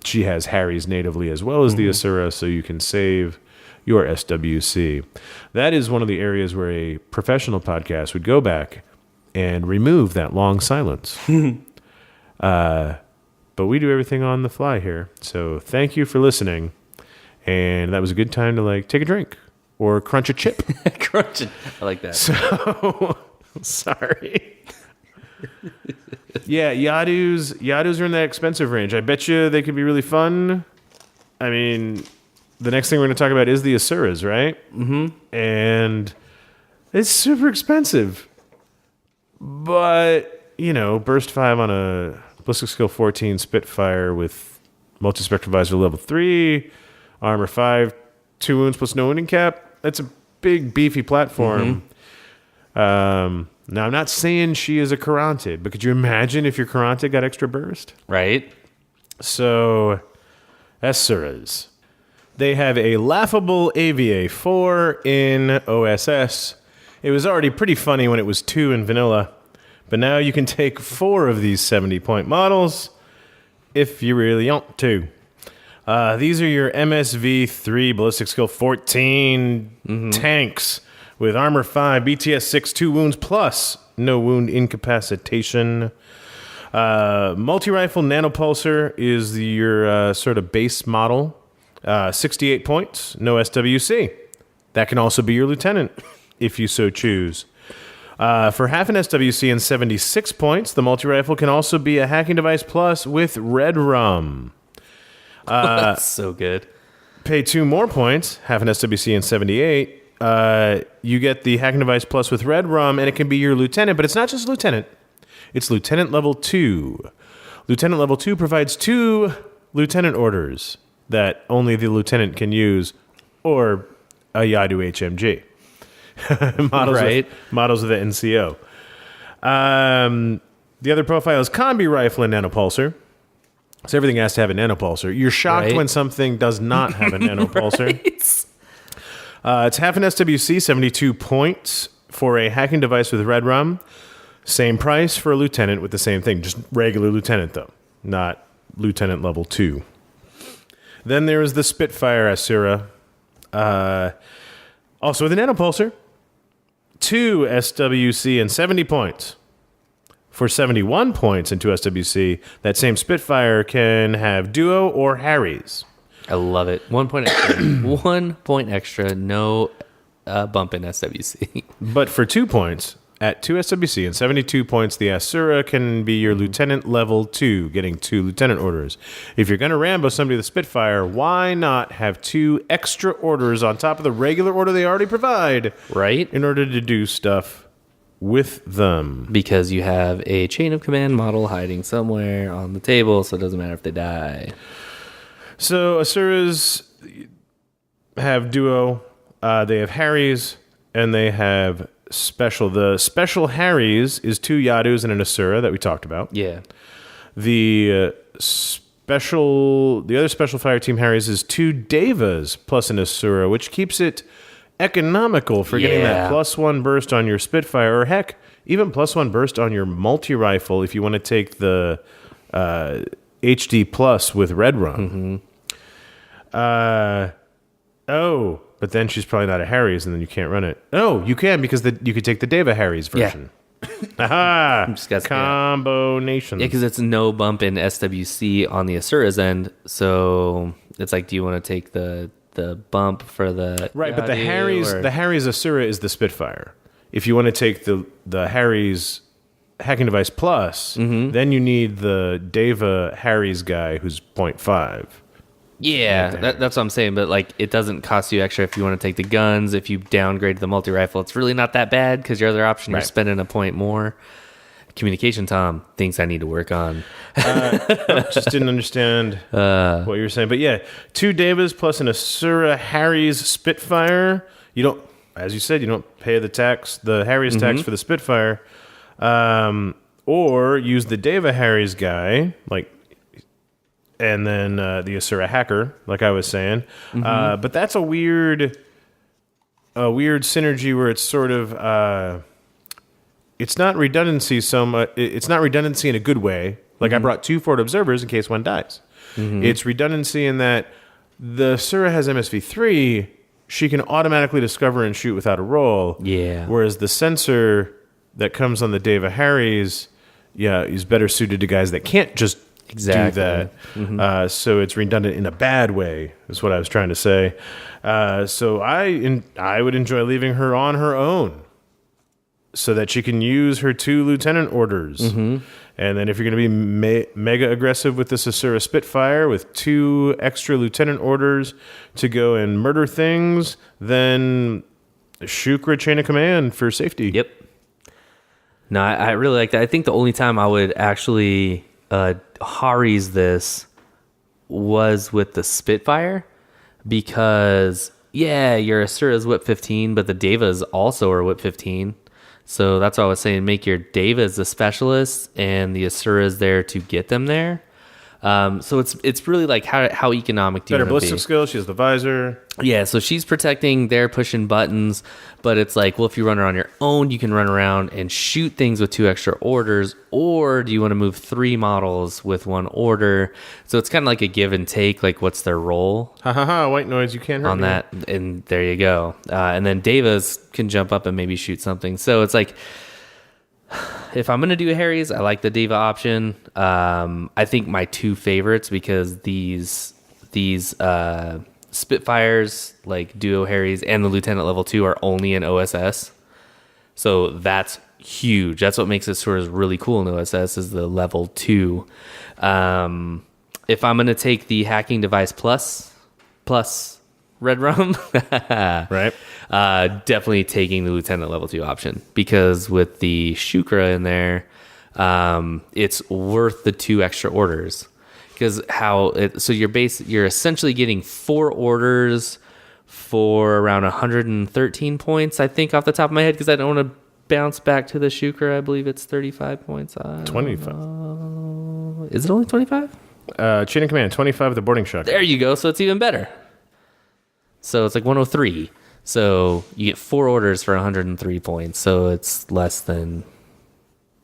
she has Harry's natively as well as the Asura, so you can save your SWC. That is one of the areas where a professional podcast would go back and remove that long silence. But we do everything on the fly here. So thank you for listening. And that was a good time to like take a drink or crunch a chip. Crunching. I like that. So sorry. Yeah, Yadus are in that expensive range. I bet you they could be really fun. I mean, the next thing we're going to talk about is the Asuras, right? And it's super expensive. But, you know, burst 5 on a ballistic skill 14 Spitfire with multi-spectral visor level 3, armor 5, 2 wounds plus no wounding cap. That's a big, beefy platform. Now, I'm not saying she is a Karantid, but could you imagine if your Karantid got extra burst? Right? So, Asuras. They have a laughable AVA 4 in OSS. It was already pretty funny when it was 2 in vanilla. But now you can take 4 of these 70-point models if you really want to. These are your MSV-3 Ballistic Skill 14 tanks with Armor 5, BTS 6, 2 wounds plus no wound incapacitation. Multi-rifle nanopulsar is your sort of base model. 68 points, no SWC. That can also be your lieutenant if you so choose. For half an SWC and 76 points, the multi-rifle can also be a hacking device plus with Red Rum. That's so good. Pay 2 more points, half an SWC and 78. You get the hacking device plus with Red Rum, and it can be your lieutenant, but it's not just lieutenant. It's lieutenant level 2. Lieutenant level 2 provides 2 lieutenant orders that only the lieutenant can use, or a Yadu HMG. Models of the NCO. The other profile is combi rifle and nanopulsar. So everything has to have a nanopulsar. You're shocked when something does not have a nanopulsar. It's half an SWC, 72 points for a hacking device with Red Rum. Same price for a lieutenant with the same thing. Just regular lieutenant, though. Not lieutenant level 2. Then there is the Spitfire Asura. Also with a nanopulsar. 2 SWC and 70 points. For 71 points and 2 SWC, that same Spitfire can have Duo or Harry's. I love it. 1 point extra. 1 point extra. No bump in SWC. But for 2 points, at 2 SWC and 72 points, the Asura can be your lieutenant level 2, getting 2 lieutenant orders. If you're going to Rambo somebody with a Spitfire, why not have 2 extra orders on top of the regular order they already provide? Right? In order to do stuff with them. Because you have a chain of command model hiding somewhere on the table, so it doesn't matter if they die. So Asuras have Duo, they have Harry's, and they have Special. The Special Harry's is 2 Yadus and an Asura that we talked about. Yeah. The other Special Fire Team Harry's is 2 Devas plus an Asura, which keeps it economical for getting that +1 burst on your Spitfire, or heck, even +1 burst on your multi-rifle if you want to take the HD plus with Red Rum. But then she's probably not a Harry's, and then you can't run it. Oh, you can, because you could take the Deva Harry's version. Aha! Combo nations. Yeah, because it's no bump in SWC on the Asura's end. So it's like, do you want to take the bump for the Right, but the Yadu, Harry's Asura is the Spitfire. If you want to take the Harry's hacking device plus, then you need the Deva Harry's guy who's 0.5. Yeah, that's what I'm saying. But like, it doesn't cost you extra if you want to take the guns. If you downgrade to the multi-rifle, it's really not that bad because your other option, you're spending a point more. Communication, Tom, things I need to work on. Just didn't understand what you were saying. But yeah, 2 Devas plus an Asura Harry's Spitfire. You don't, as you said, you don't pay the Harry's tax for the Spitfire. Or use the Deva Harry's guy, and then the Asura hacker, like I was saying. But that's a weird synergy where it's sort of it's not redundancy so much. It's not redundancy in a good way. Like I brought 2 forward observers in case one dies. It's redundancy in that the Asura has MSV3. She can automatically discover and shoot without a roll. Yeah. Whereas the sensor that comes on the Deva Harry's, is better suited to guys that can't just do that. So it's redundant in a bad way, is what I was trying to say. So I would enjoy leaving her on her own so that she can use her 2 lieutenant orders. And then if you're going to be mega aggressive with this Asura Spitfire with 2 extra lieutenant orders to go and murder things, then Shukra chain of command for safety. Yep. No, I really like that. I think the only time I would actually Hari's this was with the Spitfire because, your Asura is whip 15, but the Devas also are whip 15. So that's what I was saying. Make your Devas the specialists and the Asuras there to get them there. So it's really like how economic do you better want to be? ballistic skill. She has the visor. Yeah, so she's protecting, they're pushing buttons, but it's like, well, if you run her on your own, you can run around and shoot things with 2 extra orders, or do you want to move 3 models with 1 order? So it's kind of like a give and take, like what's their role? White noise, you can't hurt on me. that, and there you go. And then Devas can jump up and maybe shoot something. So it's like, if I'm going to do a Harry's, I like the Deva option. I think my 2 favorites, because these Spitfires, like Duo Harry's and the Lieutenant level 2 are only in OSS. So that's huge. That's what makes it sort of really cool in OSS is the level 2. If I'm going to take the hacking device plus Red Rum, Right. Definitely taking the Lieutenant level 2 option, because with the Shukra in there, it's worth the 2 extra orders. Because you're essentially getting 4 orders for around 113 points, I think, off the top of my head, because I don't want to bounce back to the Shukra. I believe it's 35 points. 25. Is it only 25? Chain of command, 25 of the boarding shotgun. There you go. So it's even better. So it's like 103. So you get 4 orders for 103 points. So it's less than,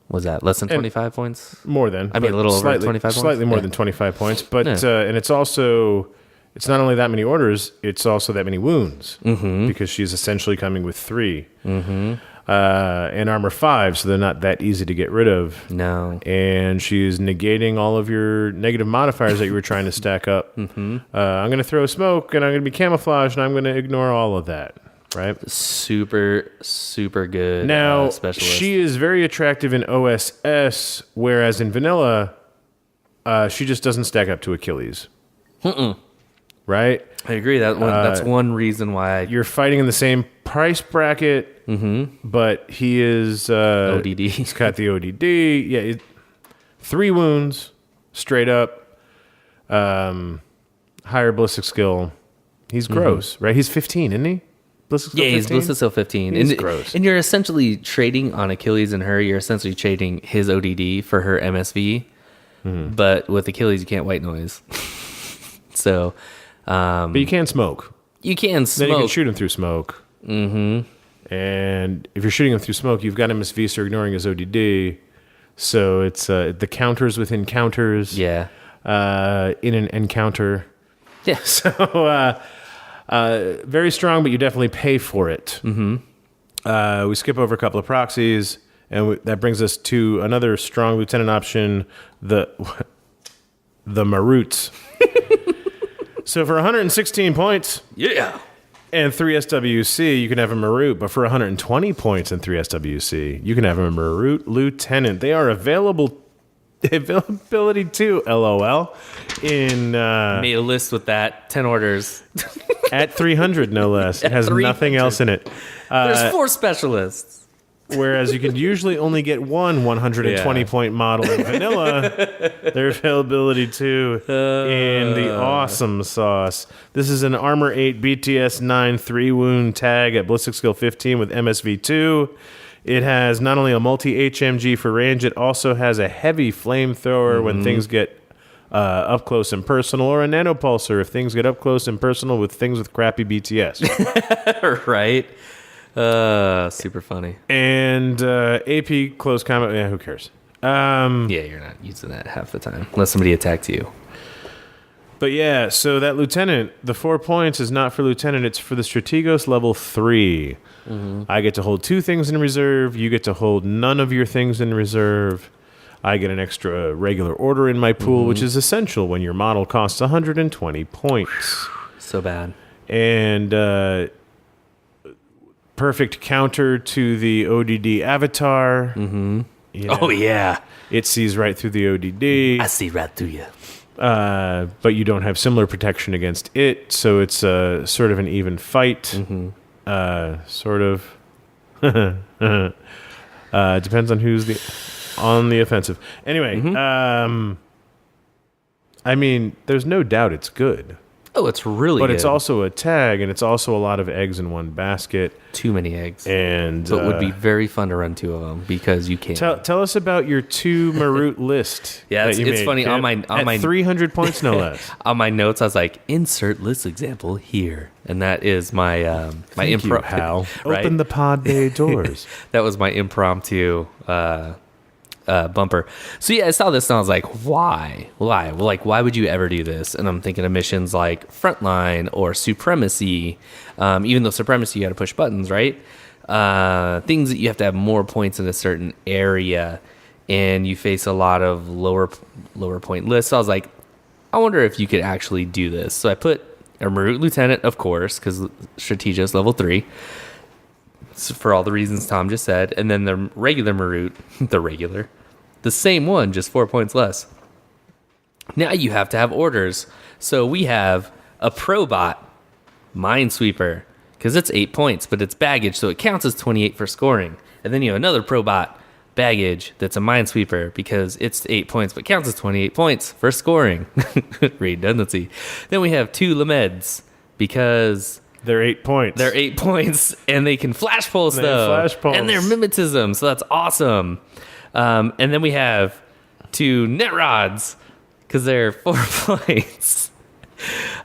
was that less than 25 points? More than. I mean, a little over 25 points. Slightly more than 25 points. But and it's also, it's not only that many orders, it's also that many wounds. Because she's essentially coming with 3. And armor 5, so they're not that easy to get rid of. No. And she's negating all of your negative modifiers that you were trying to stack up. I'm going to throw smoke, and I'm going to be camouflaged, and I'm going to ignore all of that. Right? Super, super good Now, specialist. she is very attractive in OSS, whereas in vanilla, she just doesn't stack up to Achilles. Right? I agree. That's one reason why You're fighting in the same price bracket, but he is... ODD. He's got the ODD. Yeah, 3 wounds, straight up. Higher ballistic skill. He's gross, right? He's 15, isn't he? Ballistic skill 15? he's ballistic skill 15. He's gross. And you're essentially trading on Achilles and her. You're essentially trading his ODD for her MSV. But with Achilles, you can't white noise. So... but you can smoke. You can smoke. Then you can shoot him through smoke. And if you're shooting him through smoke, you've got MSV, so you're ignoring his ODD. So it's the counters within counters. Yeah. In an encounter. Yeah. So very strong, but you definitely pay for it. We skip over a couple of proxies, and that brings us to another strong lieutenant option, the Maroots. So for 116 points Yeah. and 3 SWC, you can have a Marut. But for 120 points and 3 SWC, you can have a Marut Lieutenant. They are availability too, LOL, in Made a list with that. 10 orders. at 300, no less. It has 300. nothing else in it. There's 4 specialists. Whereas you can usually only get one 120-point model in vanilla. Their availability too in the OSSomesauce. This is an Armor 8 BTS 9 3-wound tag at Ballistic Skill 15 with MSV2. It has not only a multi-HMG for range, it also has a heavy flamethrower when things get up close and personal, or a nanopulsar if things get up close and personal with things with crappy BTS. Right? Super funny. And AP close combat, yeah, who cares? Yeah, you're not using that half the time unless somebody attacked you. But yeah, so that lieutenant, the 4 points is not for lieutenant, it's for the Strategos level 3. I get to hold 2 things in reserve. You get to hold none of your things in reserve. I get an extra regular order in my pool, which is essential when your model costs 120 points. So bad. And perfect counter to the ODD avatar. Oh, yeah. It sees right through the ODD. I see right through you. But you don't have similar protection against it, so it's sort of an even fight. Sort of. Depends on who's on the offensive. Anyway, I mean, there's no doubt it's good. Oh, it's really But good. it's also a tag, and it's also a lot of eggs in one basket. Too many eggs. And But would be very fun to run 2 of them because you can. Tell us about your 2 Marut list. Yeah, that it's you made, funny. Kip. On my 300 points, no less. On my notes, I was like, insert list example here. And that is my my Thank you, impromptu. Hal. Right? Open the pod bay doors. That was my impromptu bumper. So yeah, I saw this and I was like, why? Well, like, why would you ever do this? And I'm thinking of missions like Frontline or Supremacy. Even though Supremacy, you got to push buttons, right? Things that you have to have more points in a certain area, and you face a lot of lower point lists. So I was like, I wonder if you could actually do this. So I put a Marut Lieutenant, of course, because Strategos level 3. For all the reasons Tom just said, and then the regular Marut, the same one, just 4 points less. Now you have to have orders. So we have a Probot Minesweeper, because it's 8 points, but it's baggage, so it counts as 28 for scoring. And then you have another Probot Baggage that's a Minesweeper, because it's 8 points, but counts as 28 points for scoring. Redundancy. Then we have 2 Lameds, because They're 8 points. they're 8 points, and they can flash pulse, though. flash pulse. And they're mimetism, so that's awesome. And then we have 2 net rods, because they're 4 points.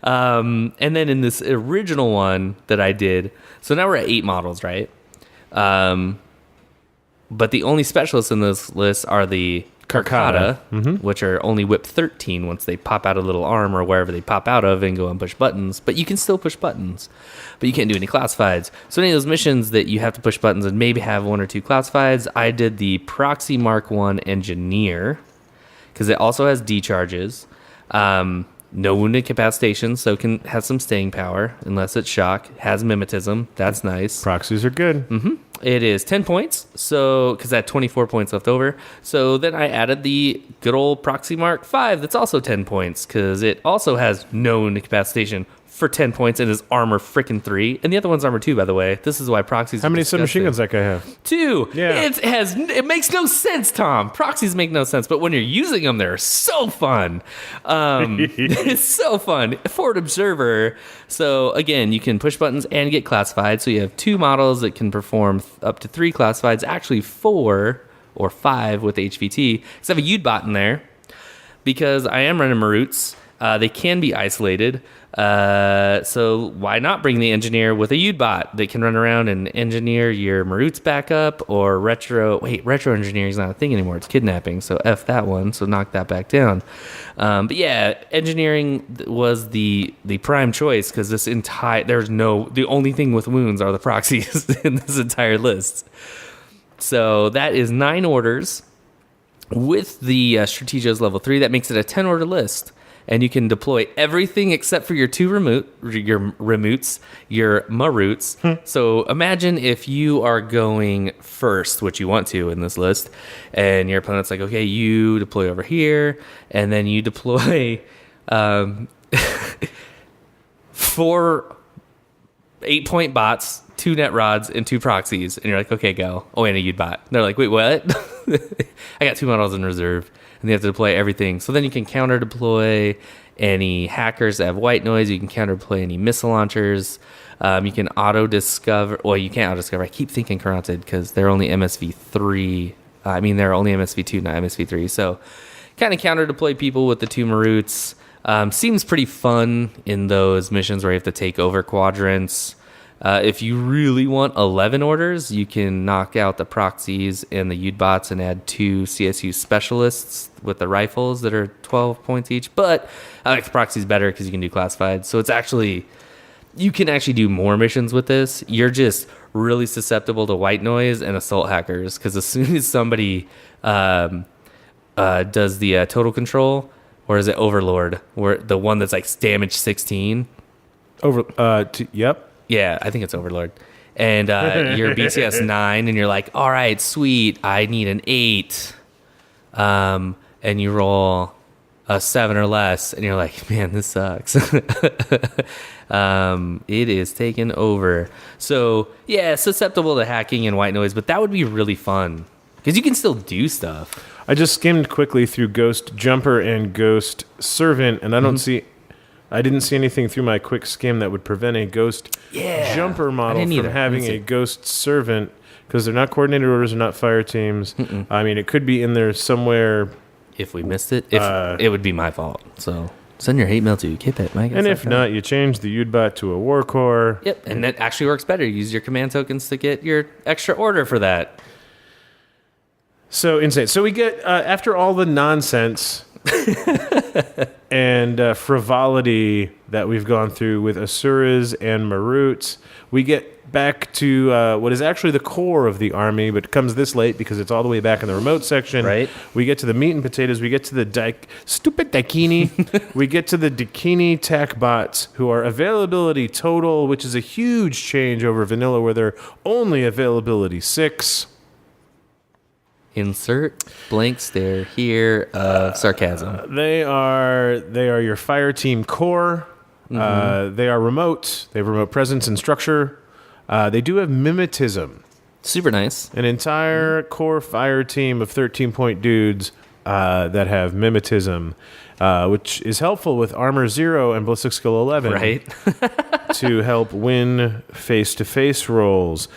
And then in this original one that I did, so now we're at 8 models, right? But the only specialists in this list are the Carcata, which are only whip 13 once they pop out a little arm or wherever they pop out of and go and push buttons. But you can still push buttons, but you can't do any classifieds. So any of those missions that you have to push buttons and maybe have 1 or 2 classifieds, I did the Proxy Mark 1 Engineer, because it also has decharges. No wounded capacitation, so it can have some staying power unless it's shock. Has mimetism, that's nice. Proxies are good. It is 10 points, so because I had 24 points left over. So then I added the good old Proxy Mark 5 that's also 10 points, because it also has no incapacitation for 10 points and is armor frickin' 3. And the other one's armor 2, by the way. This is why proxies How are many submachine guns disgusting. that guy have? 2. Yeah. It makes no sense, Tom. Proxies make no sense, but when you're using them, they're so fun. It's so fun. Forward Observer. So again, you can push buttons and get classified. So you have 2 models that can perform up to 3 classifieds. Actually 4 or 5 with HVT. Because I have a UDBot in there. Because I am running Maruts. They can be isolated. So why not bring the engineer with a UDBot that can run around and engineer your Maruts back up, or retro engineering is not a thing anymore. It's kidnapping. So F that one. So knock that back down. But yeah, engineering was the prime choice, because the only thing with wounds are the proxies in this entire list. So that is 9 orders with the Strategos level 3. That makes it a 10 order list. and you can deploy everything except for your maroots. So imagine if you are going first, which you want to in this list, and your opponent's like, okay, you deploy over here, and then you deploy 4 8-point bots, 2 net rods, and 2 proxies, and you're like, okay, go. Oh, and a Ude bot. They're like, wait, what? I got 2 models in reserve, and they have to deploy everything. So then you can counter deploy any hackers that have white noise. You can counter deploy any missile launchers. You can auto discover. Well, you can't auto discover. I keep thinking Corrupted because they're only MSV3. They're only MSV2, not MSV3. So kind of counter deploy people with the 2 maroots. Seems pretty fun in those missions where you have to take over quadrants. If you really want 11 orders, you can knock out the proxies and the Ude bots and add 2 CSU specialists with the rifles that are 12 points each. But I like the proxies better because you can do classified. So you can actually do more missions with this. You're just really susceptible to white noise and assault hackers because as soon as somebody does the total control, or is it Overlord, where the one that's like damage 16? Yep. Yeah, I think it's Overlord. And you're BTS 9, and you're like, all right, sweet, I need an 8. And you roll a 7 or less, and you're like, man, this sucks. It is taken over. So, yeah, susceptible to hacking and white noise, but that would be really fun. Because you can still do stuff. I just skimmed quickly through Ghost Jumper and Ghost Servant, and I didn't see anything through my quick skim that would prevent a Ghost Jumper model from having a Ghost Servant, because they're not coordinated orders, they're not fire teams. I mean, it could be in there somewhere. If we missed it, it would be my fault. So send your hate mail to Kip@MayaCast. And if not, you change the Ude bot to a War Core. Yep, and that actually works better. Use your command tokens to get your extra order for that. So insane. So we get, after all the nonsense and frivolity that we've gone through with Asuras and Maroots, we get back to what is actually the core of the army, but it comes this late because it's all the way back in the remote section. Right. We get to the meat and potatoes. We get to the stupid Daikini. We get to the Daikini tech bots, who are availability total, which is a huge change over vanilla, where they're only availability 6. Insert blank stare here of sarcasm. They are your fire team core. They are remote. They have remote presence and structure. They do have mimetism. Super nice. An entire core fire team of 13-point dudes that have mimetism, which is helpful with armor 0 and ballistic skill 11, right? to help win face-to-face rolls.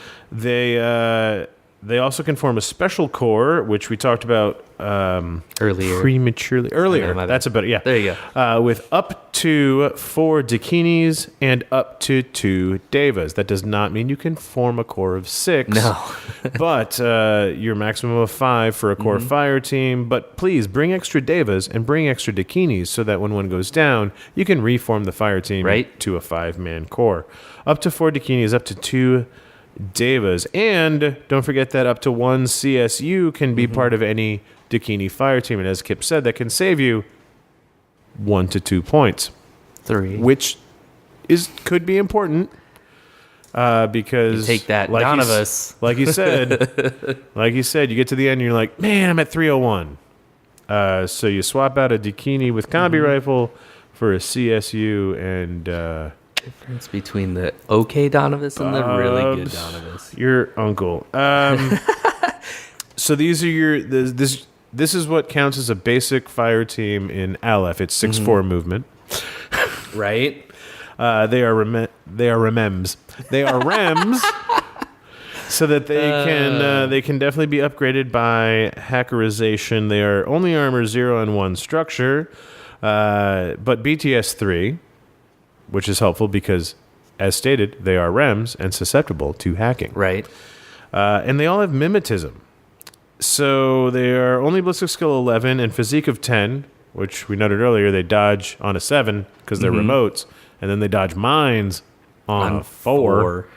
They also can form a special core, which we talked about prematurely. Earlier. That's a better, yeah. There you go. With up to 4 Dakinis and up to 2 Devas. That does not mean you can form a core of 6. No. But your maximum of 5 for a core fire team. But please bring extra Devas and bring extra Dakinis so that when one goes down, you can reform the fire team to a 5-man core. Up to 4 Dakinis, up to 2 Devas, and don't forget that up to 1 CSU can be part of any Dakini fire team, and as Kip said, that can save you 1 to 2 points. 3, which could be important because you take that, like none of us. Like you said, you get to the end and you're like, man, I'm at 301. So you swap out a Dakini with combi rifle for a CSU and. Difference between the okay Donovus and the really good Donovus. Your uncle. So these are this is what counts as a basic fire team in Aleph. It's 6-4 movement. Right? They are remems. They are rems. So that they can definitely be upgraded by hackerization. They are only armor 0 and 1 structure, but BTS 3. Which is helpful because, as stated, they are REMs and susceptible to hacking. Right. And they all have mimetism. So they are only ballistic skill 11 and physique of 10, which we noted earlier. They dodge on a 7 because they're remotes. And then they dodge mines on a 4.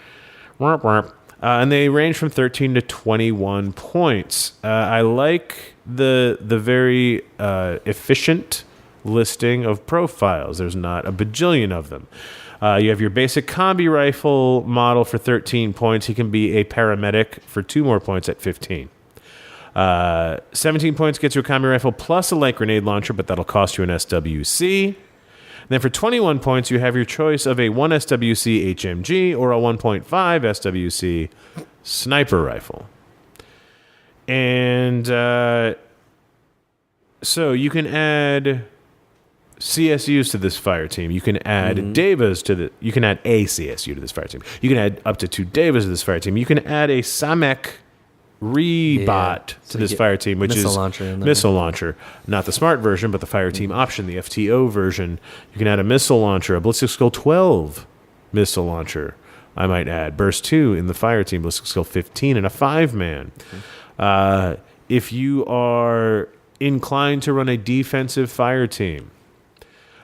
And they range from 13 to 21 points. I like the very efficient listing of profiles. There's not a bajillion of them. You have your basic combi rifle model for 13 points. He can be a paramedic for 2 more points at 15. 17 points gets you a combi rifle plus a light grenade launcher, but that'll cost you an SWC. And then for 21 points, you have your choice of a 1 SWC HMG or a 1.5 SWC sniper rifle. And so you can add CSUs to this fire team. You can add Devas to the. You can add a CSU to this fire team. You can add up to 2 Devas to this fire team. You can add a Samek Rebot to this fire team, which is missile launcher, not the smart version, but the fire team option, the FTO version. You can add a missile launcher, a Ballistic Skill 12 missile launcher. I might add Burst 2 in the fire team, Ballistic Skill 15, and a 5-man. If you are inclined to run a defensive fire team,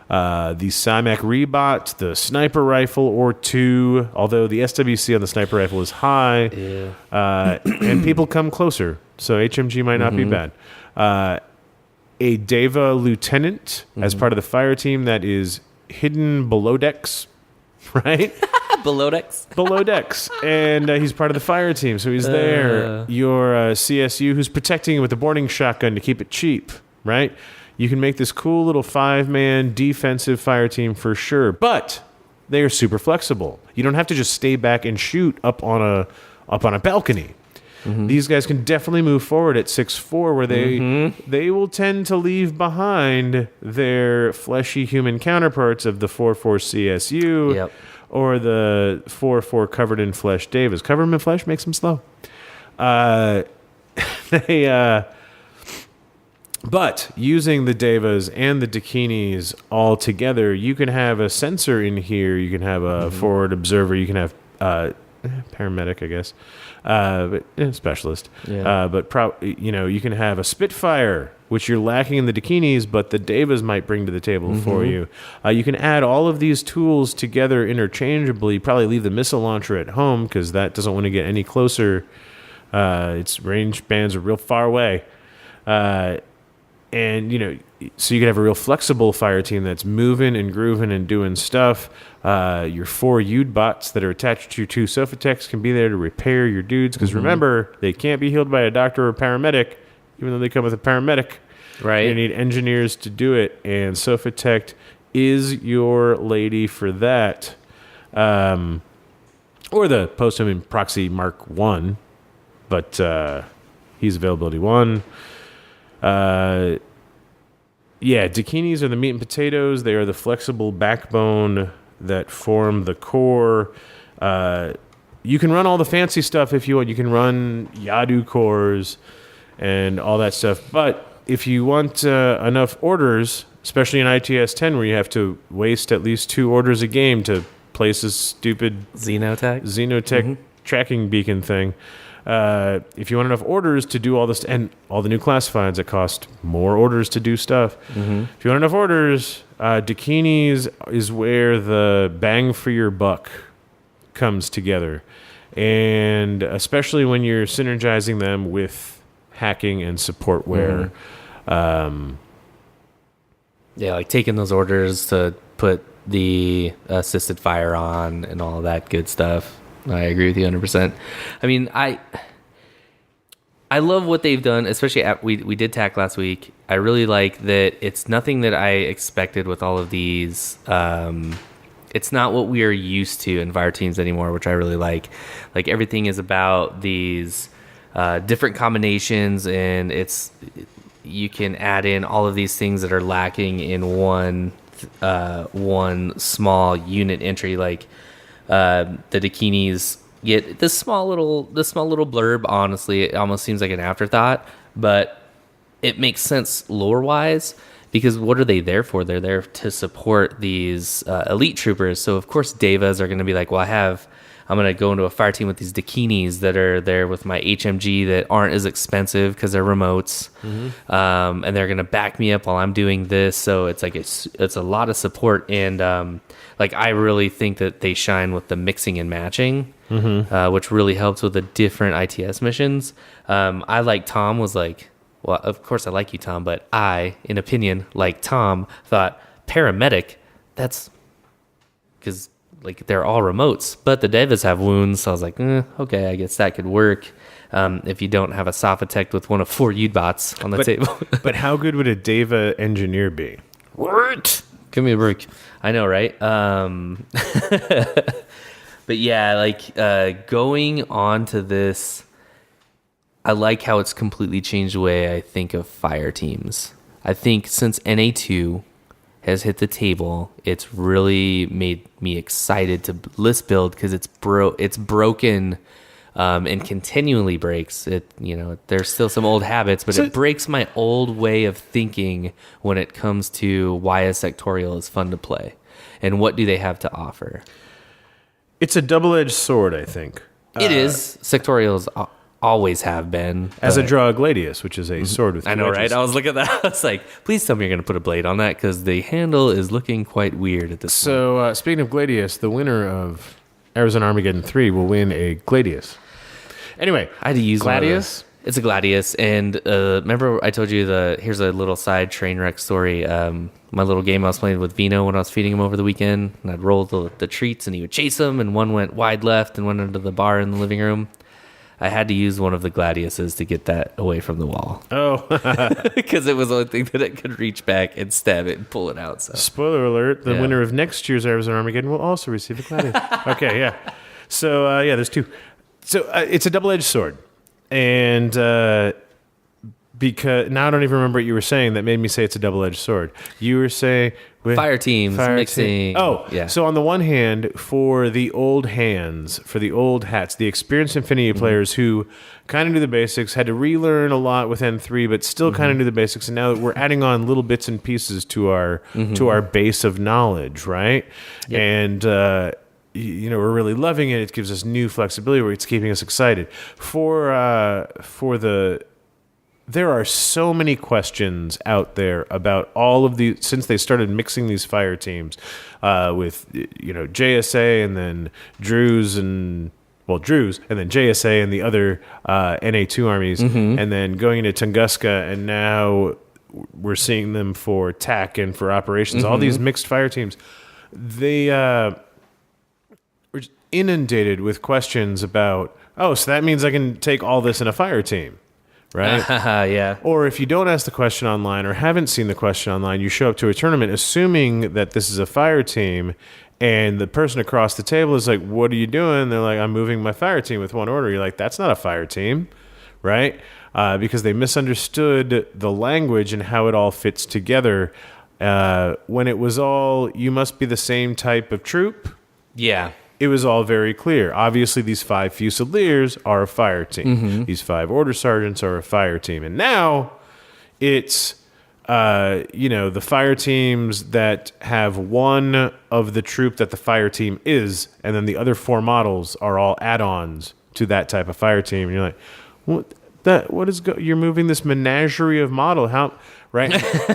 the Samek Rebot, the sniper rifle, or 2, although the SWC on the sniper rifle is high, and people come closer, so HMG might not be bad. A Deva Lieutenant as part of the fire team that is hidden below decks, right? Below decks. Below decks. And he's part of the fire team, so he's there. Your CSU who's protecting it with a boarding shotgun to keep it cheap, right? You can make this cool little 5-man defensive fire team for sure, but they are super flexible. You don't have to just stay back and shoot up on a balcony. These guys can definitely move forward at 6'4", where they will tend to leave behind their fleshy human counterparts of the 4'4" CSU or the 4'4" covered in flesh Davis. Cover them in flesh makes them slow. But using the Devas and the Dakinis all together, you can have a sensor in here. You can have a forward observer. You can have paramedic, I guess, but specialist. But you can have a Spitfire, which you're lacking in the Dakinis, but the Devas might bring to the table for you. You can add all of these tools together interchangeably. Probably leave the missile launcher at home because that doesn't want to get any closer. Its range bands are real far away. And, so you can have a real flexible fire team that's moving and grooving and doing stuff. Your 4 Udbots that are attached to your 2 Sophatechs can be there to repair your dudes. Because remember, they can't be healed by a doctor or a paramedic, even though they come with a paramedic. Right. You need engineers to do it. And Sophatech is your lady for that. Or the Post-Human Proxy Mark 1. But he's availability 1. Dakinis are the meat and potatoes. They are the flexible backbone that form the core. You can run all the fancy stuff if you want. You can run Yadu cores and all that stuff. But if you want enough orders, especially in ITS 10 where you have to waste at least 2 orders a game to place a stupid Xenotech tracking beacon thing, if you want enough orders to do all this, and all the new classifieds that cost more orders to do stuff, if you want enough orders, Dakinis is where the bang for your buck comes together. And especially when you're synergizing them with hacking and supportware. Like taking those orders to put the assisted fire on and all that good stuff. I agree with you 100%. I mean, I love what they've done, especially we did TAC last week. I really like that it's nothing that I expected with all of these. It's not what we are used to in fire teams anymore, which I really like. Like everything is about these different combinations, and you can add in all of these things that are lacking in one small unit entry, like. The Dakinis get this small little blurb. Honestly, it almost seems like an afterthought, but it makes sense lore wise because what are they there for? They're there to support these elite troopers. So of course Devas are going to be like, well, I'm going to go into a fire team with these Dakinis that are there with my HMG that aren't as expensive because they're remotes, and they're going to back me up while I'm doing this. So it's like it's a lot of support, and I really think that they shine with the mixing and matching, which really helps with the different ITS missions. I like Tom was like, well, of course I like you, Tom, but I, in opinion, like Tom, thought paramedic, that's because like they're all remotes, but the Devas have wounds. So I was like, okay, I guess that could work. If you don't have a Sophatech with one of 4 U-bots on the table. But how good would a Deva engineer be? What? Give me a break. I know, right? But yeah, like going on to this, I like how it's completely changed the way I think of fire teams. I think since NA2 has hit the table, it's really made me excited to list build because it's broken and continually breaks. There's still some old habits, but it breaks my old way of thinking when it comes to why a sectorial is fun to play and what do they have to offer. It's a double-edged sword, I think. It is. Sectorials always have been. As a draw gladius, which is a sword with 2 I know, edges. right? I was looking at that. I was like, please tell me you're going to put a blade on that because the handle is looking quite weird at this point. So, speaking of gladius, the winner of Arizona Armageddon 3 will win a gladius. Anyway, I had to use gladius. It's a gladius, and remember I told you here's a little side train wreck story. My little game I was playing with Vino when I was feeding him over the weekend, and I'd roll the treats, and he would chase them, and one went wide left and went into the bar in the living room. I had to use one of the gladiuses to get that away from the wall. Oh. Because it was the only thing that it could reach back and stab it and pull it out. So. Spoiler alert, the winner of next year's Arizona Armageddon will also receive a gladius. Okay, yeah. So, there's 2. So, it's a double-edged sword. And because now I don't even remember what you were saying that made me say it's a double-edged sword. You were saying fire teams mixing. Oh, yeah. So on the one hand, for the old hands, for the old hats, the experienced Infinity players who kind of knew the basics, had to relearn a lot with N3, but still kind of knew the basics, and now we're adding on little bits and pieces to our base of knowledge, right? Yep. And we're really loving it. It gives us new flexibility where it's keeping us excited. There are so many questions out there about all of the, since they started mixing these fire teams with, JSA and then Druze and then JSA and the other NA2 armies, and then going into Tunguska, and now we're seeing them for TAC and for operations, all these mixed fire teams. They we're inundated with questions about, so that means I can take all this in a fire team. Right? Yeah. Or if you don't ask the question online or haven't seen the question online, you show up to a tournament assuming that this is a fire team, and the person across the table is like, what are you doing? They're like, I'm moving my fire team with one order. You're like, that's not a fire team, right? Because they misunderstood the language and how it all fits together. When it was all, you must be the same type of troop. Yeah. It was all very clear. Obviously, these 5 Fusiliers are a fire team. These 5 Order Sergeants are a fire team. And now it's, the fire teams that have one of the troop that the fire team is, and then the other 4 models are all add-ons to that type of fire team. And you're like, you're moving this menagerie of model. How, right?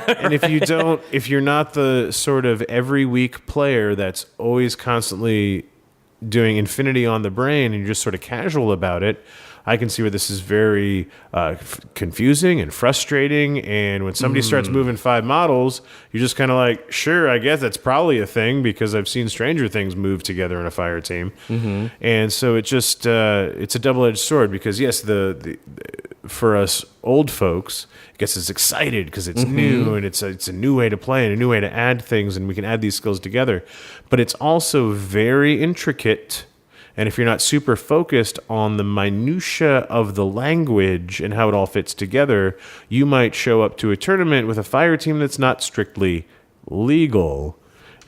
And if you're not the sort of every week player that's always constantly doing infinity on the brain and you're just sort of casual about it, I can see where this is very confusing and frustrating. And when somebody starts moving 5 models, you're just kind of like, sure, I guess that's probably a thing because I've seen Stranger Things move together in a fire team. And so it just it's a double-edged sword because, yes, the for us old folks, it gets us excited because it's new and it's a new way to play and a new way to add things, and we can add these skills together. But it's also very intricate. And if you're not super focused on the minutia of the language and how it all fits together, you might show up to a tournament with a fire team that's not strictly legal.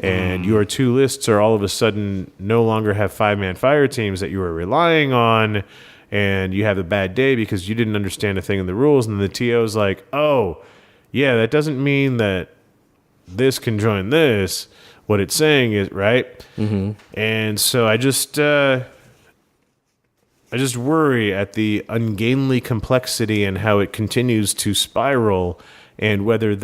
And your 2 lists are all of a sudden no longer have 5-man fire teams that you were relying on. And you have a bad day because you didn't understand a thing in the rules. And the TO's like, oh, yeah, that doesn't mean that this can join this. What it's saying is, right? And so I just worry at the ungainly complexity and how it continues to spiral, and whether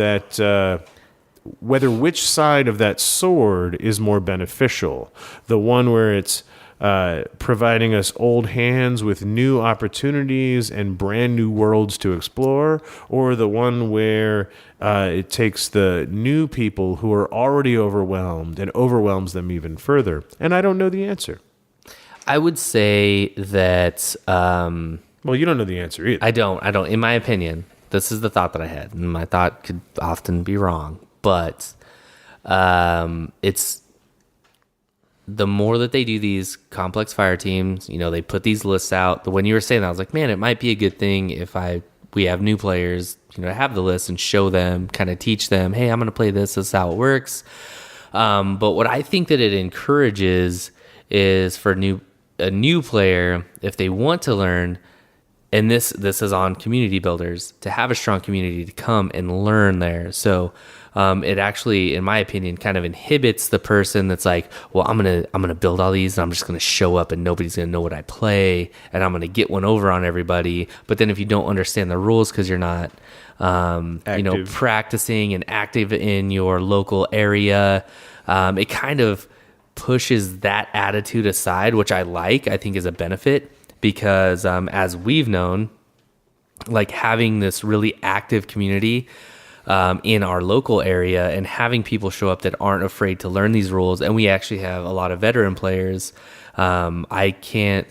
which side of that sword is more beneficial. The one where it's providing us old hands with new opportunities and brand new worlds to explore, or the one where it takes the new people who are already overwhelmed and overwhelms them even further? And I don't know the answer. I would say that Well, you don't know the answer either. I don't. In my opinion, this is the thought that I had, and my thought could often be wrong, but it's the more that they do these complex fire teams, they put these lists out. When you were saying that, I was like, man, it might be a good thing if we have new players, have the list and show them, kind of teach them, hey, I'm going to play this. This is how it works. But what I think that it encourages is for a new player, if they want to learn, and this is on community builders, to have a strong community to come and learn there. So it actually, in my opinion, kind of inhibits the person that's like, well, I'm gonna build all these and I'm just gonna show up and nobody's gonna know what I play and I'm gonna get one over on everybody. But then if you don't understand the rules because you're not practicing and active in your local area, it kind of pushes that attitude aside, which I think is a benefit, because as we've known, like having this really active community in our local area and having people show up that aren't afraid to learn these rules, and we actually have a lot of veteran players. The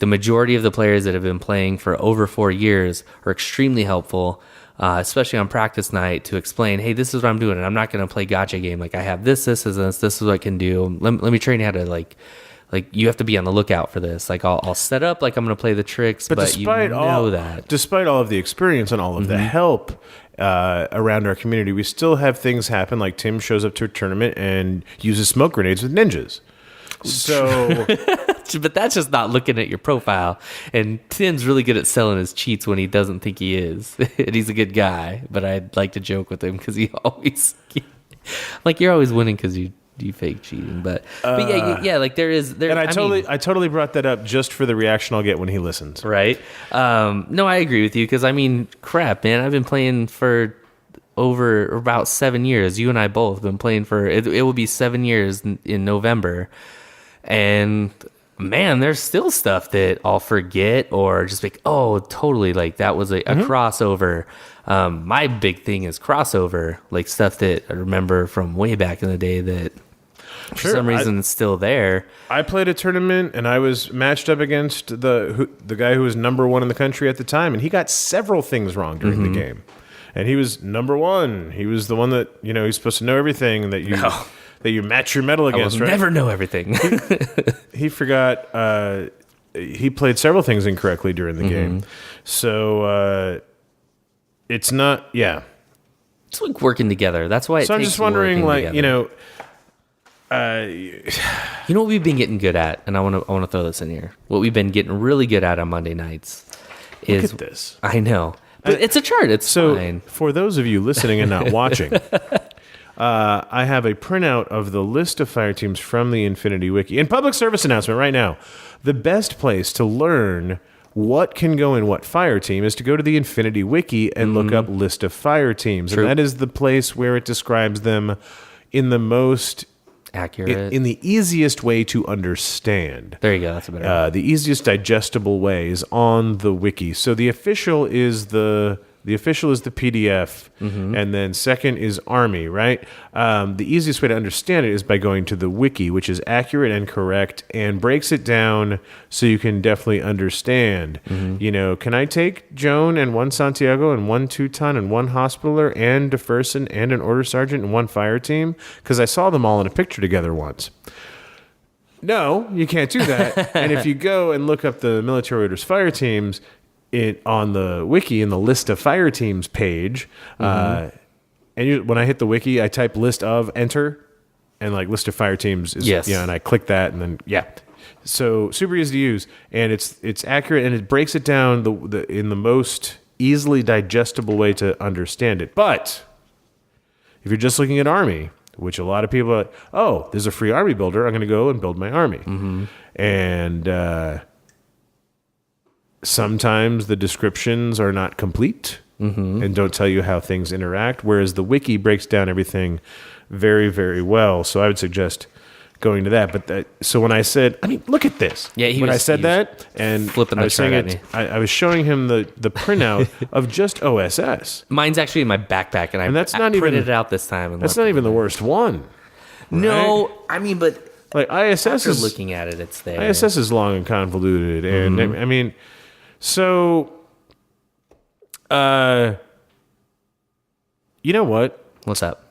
majority of the players that have been playing for over 4 years are extremely helpful, especially on practice night, to explain, hey, this is what I'm doing, and I'm not going to play gotcha game. Like, I have this is what I can do. Let me train you how to like you have to be on the lookout for this. Like, I'll set up like I'm going to play the tricks, but despite all of the experience and all of the help around our community, we still have things happen. Like Tim shows up to a tournament and uses smoke grenades with ninjas. So, but that's just not looking at your profile. And Tim's really good at selling his cheats when he doesn't think he is. And he's a good guy, but I'd like to joke with him because he always like, you're always winning because you fake cheating. But yeah, like there. And I totally brought that up just for the reaction I'll get when he listens. Right. No, I agree with you, because crap, man, I've been playing for over about 7 years. You and I both been playing for it will be 7 years in November. And man, there's still stuff that I'll forget, or just like, oh, totally, like that was a crossover. My big thing is crossover, like stuff that I remember from way back in the day that for some reason it's still there. I played a tournament and I was matched up against the guy who was number one in the country at the time, and he got several things wrong during the game. And he was number one. He was the one that, he's supposed to know everything that you... No. That you match your metal against, right? Never know everything. He forgot. He played several things incorrectly during the game, so it's not. Yeah, it's like working together. That's why. So I'm just wondering, like together. You know what we've been getting good at, and I want to throw this in here. What we've been getting really good at on Monday nights is look at this. I know, but it's a chart. It's fine. For those of you listening and not watching. I have a printout of the list of fire teams from the Infinity Wiki. And public service announcement right now. The best place to learn what can go in what fire team is to go to the Infinity Wiki and look up list of fire teams. True. And that is the place where it describes them in the most accurate, in the easiest way to understand. There you go. That's a better one. The easiest digestible way is on the wiki. So the official is the PDF, and then second is Army, right? The easiest way to understand it is by going to the wiki, which is accurate and correct and breaks it down so you can definitely understand. Can I take Joan and one Santiago and one Teuton and one Hospitaller and a Fersen and an Order Sergeant and one fire team? Because I saw them all in a picture together once. No, you can't do that. And if you go and look up the military orders fire teams, on the wiki in the list of fire teams page, when I hit the wiki, I type list of, enter, and like list of fire teams is, and I click that, and then so super easy to use, and it's accurate, and it breaks it down in the most easily digestible way to understand it. But if you're just looking at Army, which a lot of people are like, oh, there's a free Army builder, I'm going to go and build my Army, and sometimes the descriptions are not complete and don't tell you how things interact, whereas the wiki breaks down everything very, very well. So I would suggest going to that. But so when I said, I mean, look at this. Yeah, when I said that, and flipping I the was saying chart it, at me. I was showing him the printout of just OSS. Mine's actually in my backpack, and that's I not even- printed it out this time. And That's left not it even the there. worst one. No, I mean, but Like ISS after is looking at it, it's there. ISS is long and convoluted, and I mean, so you know what? What's up?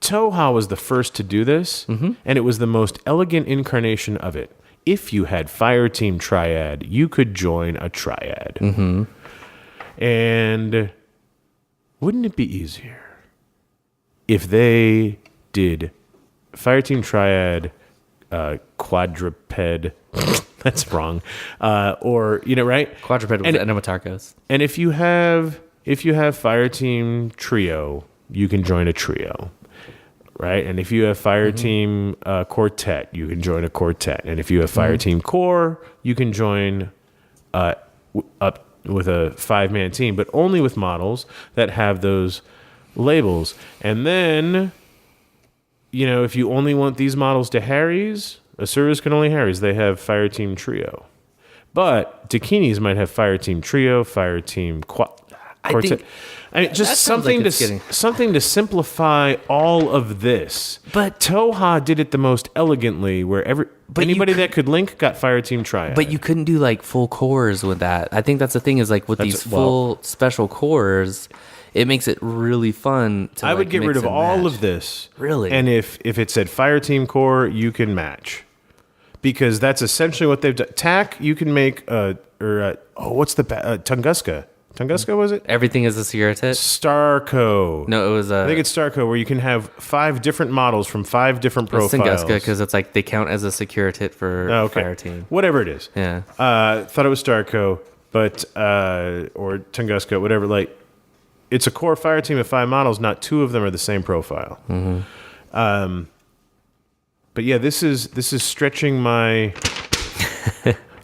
Toha was the first to do this, and it was the most elegant incarnation of it. If you had Fireteam Triad, you could join a Triad. And wouldn't it be easier if they did Fireteam Triad quadruped? That's wrong. Or, right? Quadruped with Enematarkos. And if you have Fireteam Trio, you can join a trio, right? And if you have Fireteam Quartet, you can join a quartet. And if you have Fireteam Core, you can join up with a 5-man team, but only with models that have those labels. And then, if you only want these models to Harry's, a service can only Harry's. They have Fireteam Trio. But Dakinis might have Fireteam Trio, Fireteam Quartet. I mean, just something to simplify all of this. But Toha did it the most elegantly, where anybody that could link got Fireteam Triad. But you couldn't do like full cores with that. I think that's the thing is like with these full special cores, it makes it really fun. I would get rid of all of this. Really? And if it said Fireteam Core, you can match. Because that's essentially what they've done. TAC, you can make, what's the, Tunguska. Tunguska, was it? Everything is a Securitate? Starco. No, it was I think it's Starco, where you can have 5 different models from 5 different profiles. Tunguska, because it's like they count as a Securitate for Fireteam. Whatever it is. Yeah. Thought it was Starco, but, or Tunguska, whatever. Like, it's a core Fireteam of 5 models, not 2 of them are the same profile. But yeah, this is stretching my...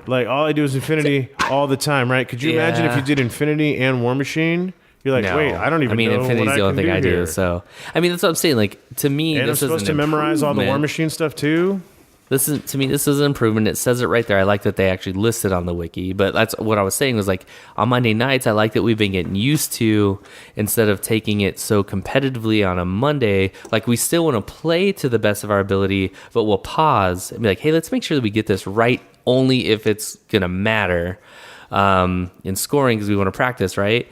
Like, all I do is Infinity all the time, right? Could you imagine if you did Infinity and War Machine? You're like, wait, I don't even know Infinity's what the I only can thing I here. do. So, that's what I'm saying. Like, to me, And this I'm supposed to memorize all the War Machine stuff, too? This is an improvement. It says it right there. I like that they actually listed on the wiki. But that's what I was saying was like on Monday nights, I like that we've been getting used to instead of taking it so competitively on a Monday. Like we still want to play to the best of our ability, but we'll pause and be like, hey, let's make sure that we get this right only if it's gonna matter in scoring because we want to practice, right?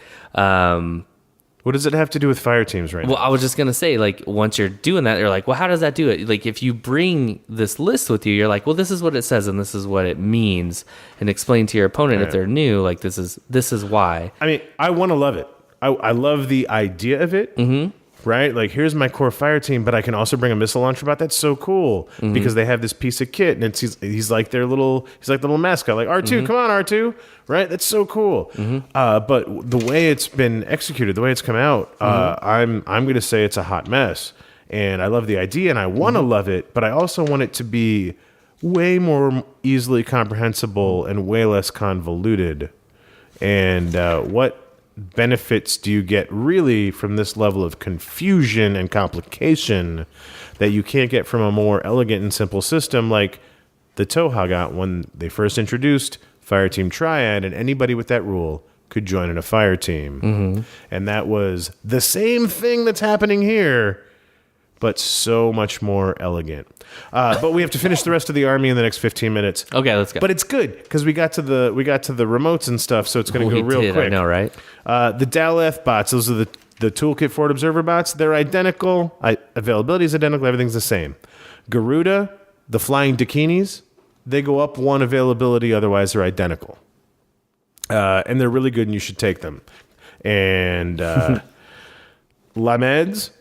What does it have to do with fire teams right now? Well, I was just going to say, like, once you're doing that, you're like, well, how does that do it? Like, if you bring this list with you, you're like, well, this is what it says and this is what it means. And explain to your opponent if they're new, like, this is why. I mean, I want to love it. I love the idea of it, right? Like, here's my core fire team, but I can also bring a missile launcher bot. That's so cool because they have this piece of kit, and he's like their little mascot, like R2. Come on, R2, right? That's so cool. But the way it's been executed, the way it's come out, I'm going to say it's a hot mess. And I love the idea, and I want to love it, but I also want it to be way more easily comprehensible and way less convoluted. And what benefits do you get really from this level of confusion and complication that you can't get from a more elegant and simple system like the Toha got when they first introduced Fireteam Triad, and anybody with that rule could join in a fire team. And that was the same thing that's happening here, but so much more elegant. But we have to finish the rest of the army in the next 15 minutes. Okay, let's go. But it's good because we got to the remotes and stuff, so it's going to go real quick. I know, right? The Aleph bots, those are the toolkit forward observer bots. They're identical. Availability is identical. Everything's the same. Garuda, the flying Dakinis, they go up one availability. Otherwise, they're identical. And they're really good, and you should take them. And Lameds,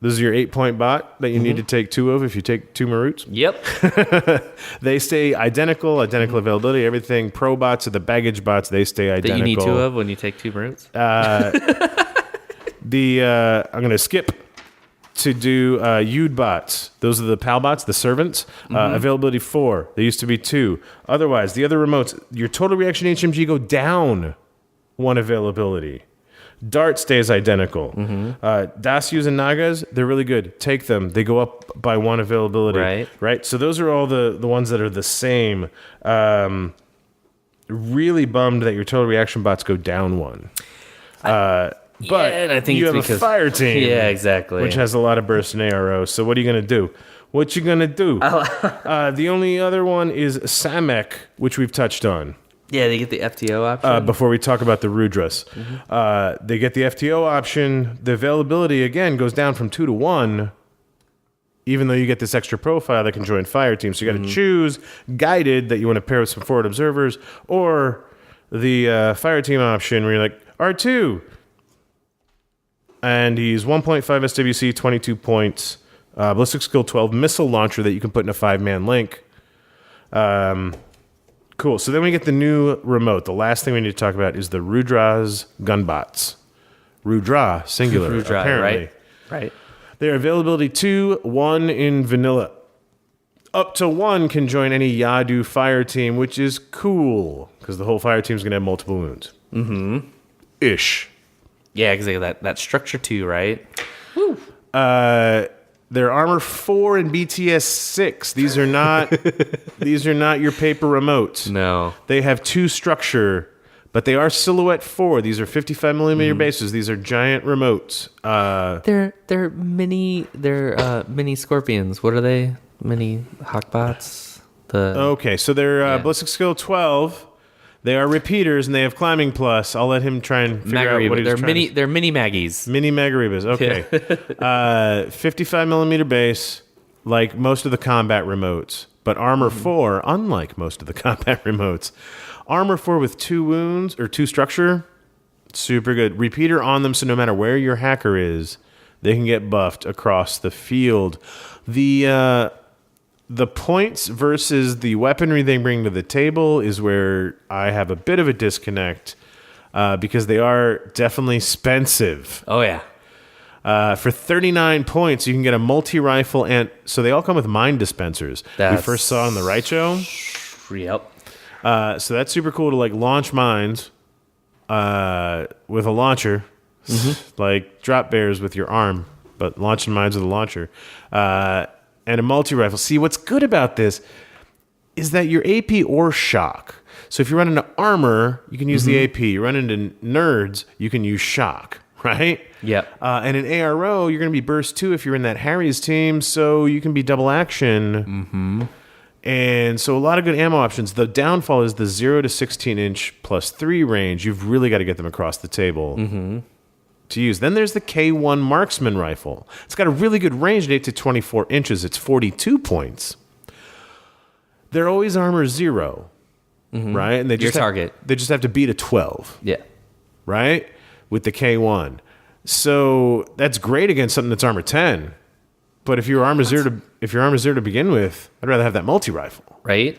this is your 8-point bot that you need to take 2 of if you take 2 Maroots. Yep. They stay identical availability, everything. Pro bots are the baggage bots. They stay identical. That you need 2 of when you take 2 Maroots? I'm going to skip to do Yud bots. Those are the PAL bots, the servants. Availability 4. There used to be 2. Otherwise, the other remotes, your total reaction HMG go down 1 availability. Dart stays identical. Dasyus and Nagas, they're really good. Take them. They go up by 1 availability. Right? So those are all the ones that are the same. Really bummed that your total reaction bots go down 1. But and I think you it's have because, a fire team. Yeah, exactly. Which has a lot of burst and ARO. So what are you going to do? The only other one is Samek, which we've touched on. Yeah, they get the FTO option. Before we talk about the Rudras. They get the FTO option. The availability, again, goes down from 2 to 1, even though you get this extra profile that can join fire teams. So you got to choose Guided, that you want to pair with some forward observers, or the fire team option where you're like, R2. And he's 1.5 SWC, 22 points. Ballistic skill 12, missile launcher that you can put in a 5-man link. Cool. So then we get the new remote. The last thing we need to talk about is the Rudra's gunbots. Rudra, singular, Rudra, apparently. Right. Their availability 2, 1 in vanilla. Up to 1 can join any Yadu fire team, which is cool, because the whole fire team is going to have multiple wounds. Ish. Yeah, because they got that structure 2, right? They're armor 4 and BTS 6. These are not your paper remotes. No. They have 2 structure, but they are silhouette 4. These are 55 millimeter bases. These are giant remotes. They're mini scorpions. What are they? Mini hawkbots? Okay, so they're ballistic skill 12. They are repeaters, and they have climbing plus. I'll let him try and figure out what he's trying to... They're mini Maggies. Mini Magaribas, okay. 55 millimeter base, like most of the combat remotes. But armor 4, unlike most of the combat remotes. Armor 4 with 2 wounds, or 2 structure, super good. Repeater on them, so no matter where your hacker is, they can get buffed across the field. The points versus the weaponry they bring to the table is where I have a bit of a disconnect, because they are definitely expensive. Oh, yeah. For 39 points, you can get a multi-rifle, and so they all come with mine dispensers. We first saw in the right show. Yep. So that's super cool to like launch mines with a launcher, like drop bears with your arm, but launching mines with a launcher. And a multi-rifle. See, what's good about this is that your AP or shock. So if you run into armor, you can use the AP. You run into nerds, you can use shock, right? Yep. And in ARO, you're going to be burst 2 if you're in that Harry's team, so you can be double action. And so a lot of good ammo options. The downfall is the 0 to 16-inch plus 3 range. You've really got to get them across the table. To use. Then there's the K1 marksman rifle. It's got a really good range at 8 to 24 inches. It's 42 points. They're always armor 0, right? And they just they just have to beat a 12. Yeah. Right? With the K1. So that's great against something that's armor 10. But if you're armor 0 to begin with, I'd rather have that multi-rifle. Right?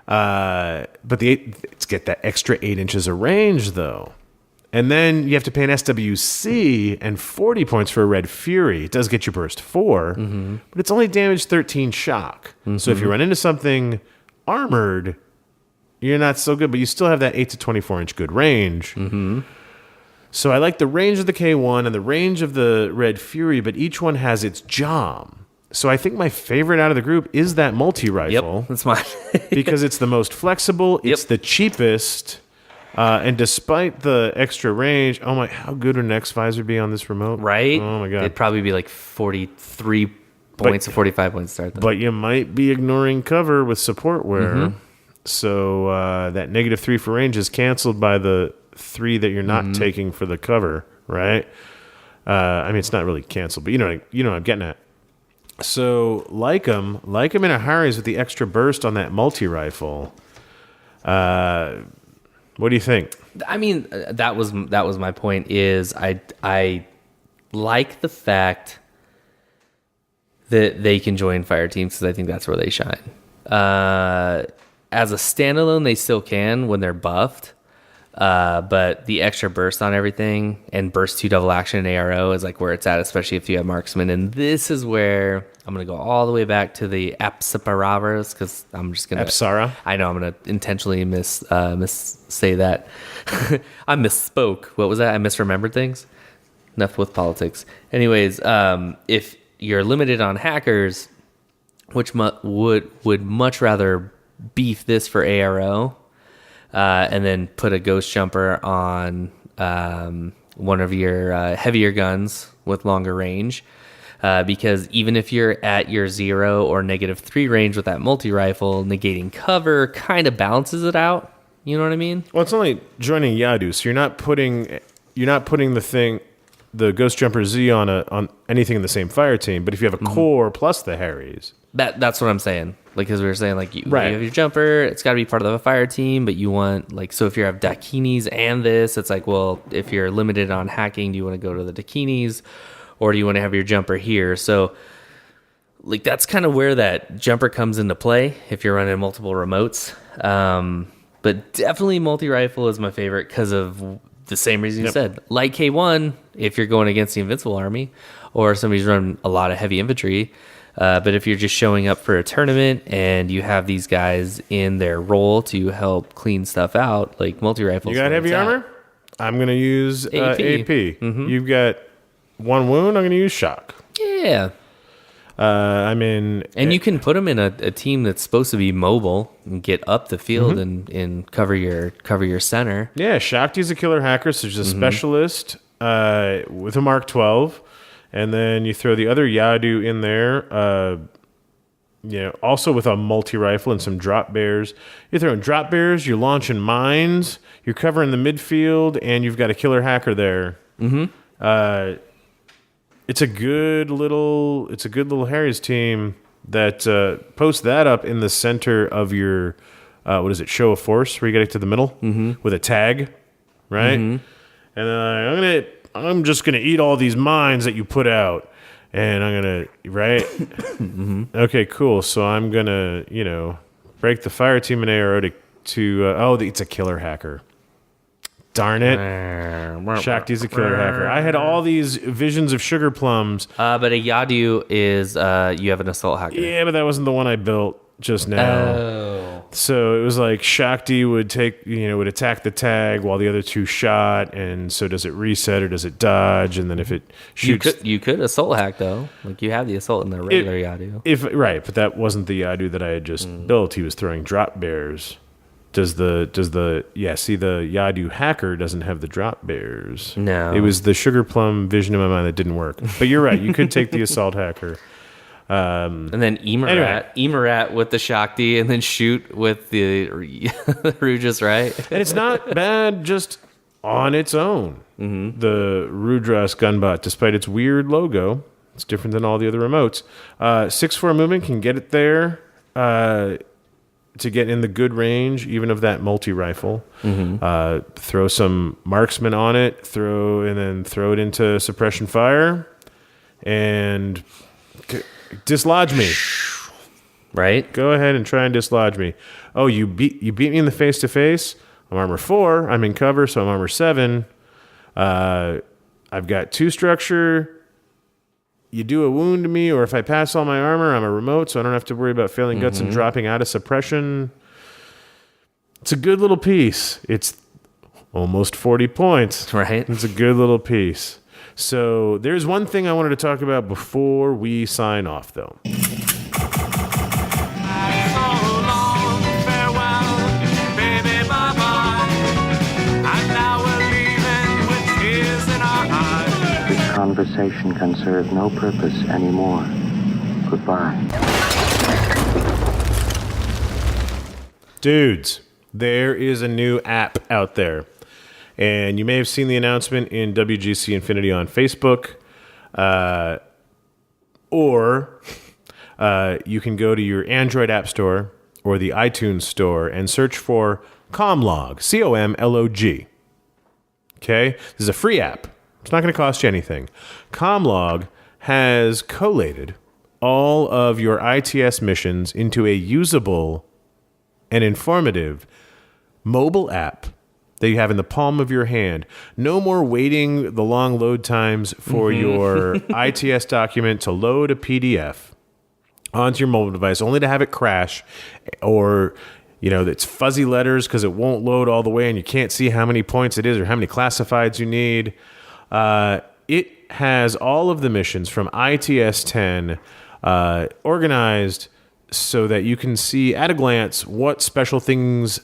But it's get that extra 8 inches of range though. And then you have to pay an SWC and 40 points for a Red Fury. It does get you burst 4, but it's only damage 13 shock. So if you run into something armored, you're not so good, but you still have that 8 to 24-inch good range. So I like the range of the K1 and the range of the Red Fury, but each one has its job. So I think my favorite out of the group is that multi-rifle. Yep, that's mine. because it's the most flexible, it's the cheapest... and despite the extra range, oh my, how good would an X visor be on this remote? Right? Oh my god. It'd probably be like 43 points or 45 points start though. But you might be ignoring cover with support wear. So that -3 for range is canceled by the 3 that you're not taking for the cover, right? I mean, it's not really canceled, but you know what I'm getting at. So like them in a Harry's with the extra burst on that multi-rifle. What do you think? I mean, that was my point. Is I like the fact that they can join fire teams because I think that's where they shine. As a standalone, they still can when they're buffed, but the extra burst on everything and burst 2 double action in ARO is like where it's at, especially if you have marksman. And this is where I'm going to go all the way back to the Apsaparavas because I'm just going to... Apsara? I know, I'm going to intentionally say that. I misspoke. What was that? I misremembered things? Enough with politics. Anyways, if you're limited on hackers, which would much rather beef this for ARO, and then put a ghost jumper on one of your heavier guns with longer range, because even if you're at your 0 or -3 range with that multi-rifle, negating cover kind of balances it out. You know what I mean? Well, it's only joining Yadu, so you're not putting the Ghost Jumper Z on anything in the same fire team. But if you have a core plus the Harries, that's what I'm saying. Like, because we were saying, like, you Right. have your jumper, it's got to be part of a fire team, but you want, like, so if you have Dakinis and this, it's like, well, if you're limited on hacking, do you want to go to the Dakinis, or do you want to have your jumper here? So, like, that's kind of where that jumper comes into play if you're running multiple remotes. But definitely multi-rifle is my favorite because of the same reason you said. Like K1, if you're going against the Invincible Army, or somebody's running a lot of heavy infantry. But if you're just showing up for a tournament and you have these guys in their role to help clean stuff out, like multi-rifles. you got heavy armor? I'm going to use AP. You've got one wound, I'm going to use shock. Yeah. And you can put them in a team that's supposed to be mobile and get up the field and cover your center. Yeah, Shakti's a killer hacker, so she's a specialist with a Mark 12. And then you throw the other Yadu in there, also with a multi-rifle and some drop bears. You're throwing drop bears, you're launching mines, you're covering the midfield, and you've got a killer hacker there. It's a good little Harry's team that post that up in the center of your show of force, where you get it to the middle with a tag, right? And then I'm just gonna eat all these mines that you put out, and I'm gonna Okay, cool. So I'm gonna break the fire team in ARO it's a killer hacker. Darn it. Shakti's a killer hacker. I had all these visions of sugar plums. But a Yadu is you have an assault hacker. Yeah, but that wasn't the one I built just now. Oh. So it was like Shakti would would attack the tag while the other two shot, and so does it reset or does it dodge? And then if it shoots, you could assault hack though. Like you have the assault in the regular Yadu. But that wasn't the Yadu that I had just built. He was throwing drop bears. Does the Yadu hacker doesn't have the drop bears. No. It was the sugar plum vision in my mind that didn't work. But you're right, you could take the assault hacker. And then Emerat with the Shakti, and then shoot with the Rujas, right? And it's not bad just on its own. The Rudras Gunbot, despite its weird logo, it's different than all the other remotes. 6-4 movement can get it there. To get in the good range, even of that multi-rifle. Throw some marksman on it, throw it into suppression fire, and dislodge me. Right? Go ahead and try and dislodge me. Oh, you beat me in the face-to-face? I'm armor 4. I'm in cover, so I'm armor 7. I've got 2 structure. You do a wound to me, or if I pass all my armor, I'm a remote, so I don't have to worry about failing guts and dropping out of suppression. It's a good little piece. It's almost 40 points. Right. It's a good little piece. So there's one thing I wanted to talk about before we sign off, though. Conversation can serve no purpose anymore. Goodbye. Dudes, there is a new app out there. And you may have seen the announcement in WGC Infinity on Facebook. Or you can go to your Android App Store or the iTunes Store and search for Comlog, COMLOG. Okay? This is a free app. It's not going to cost you anything. Comlog has collated all of your ITS missions into a usable and informative mobile app that you have in the palm of your hand. No more waiting the long load times for your ITS document to load a PDF. onto your mobile device, only to have it crash, or it's fuzzy letters because it won't load all the way and you can't see how many points it is or how many classifieds you need. It has all of the missions from ITS-10 organized so that you can see at a glance what special things